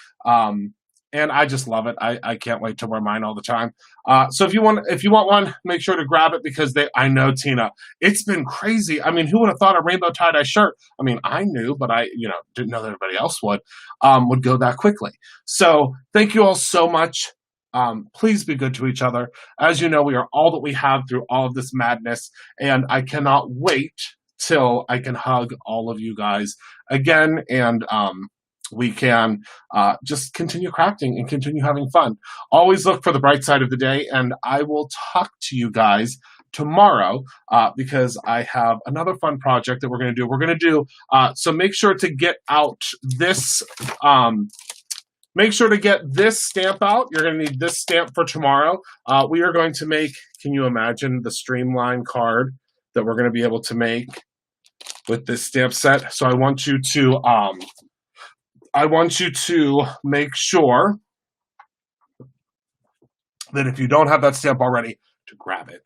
And I just love it. I can't wait to wear mine all the time. So if you want one, make sure to grab it because I know, Tina, it's been crazy. I mean, who would have thought a rainbow tie-dye shirt? I mean, I knew, but I didn't know that everybody else would go that quickly. So thank you all so much. Please be good to each other. As you know, we are all that we have through all of this madness, and I cannot wait till I can hug all of you guys again, and we can just continue crafting and continue having fun. Always look for the bright side of the day, and I will talk to you guys tomorrow because I have another fun project that we're going to do. We're going to do, so make sure to get out this, make sure to get this stamp out. You're going to need this stamp for tomorrow. We are going to make, can you imagine the streamline card that we're going to be able to make with this stamp set? So I want you to make sure that if you don't have that stamp already, to grab it.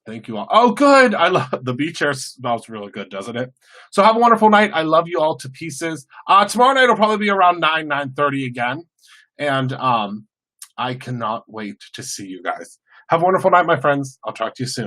Thank you all. Oh, good. I love the beach chair. Smells really good, doesn't it? So have a wonderful night. I love you all to pieces. Tomorrow night will probably be around 9:30 again. And I cannot wait to see you guys. Have a wonderful night, my friends. I'll talk to you soon.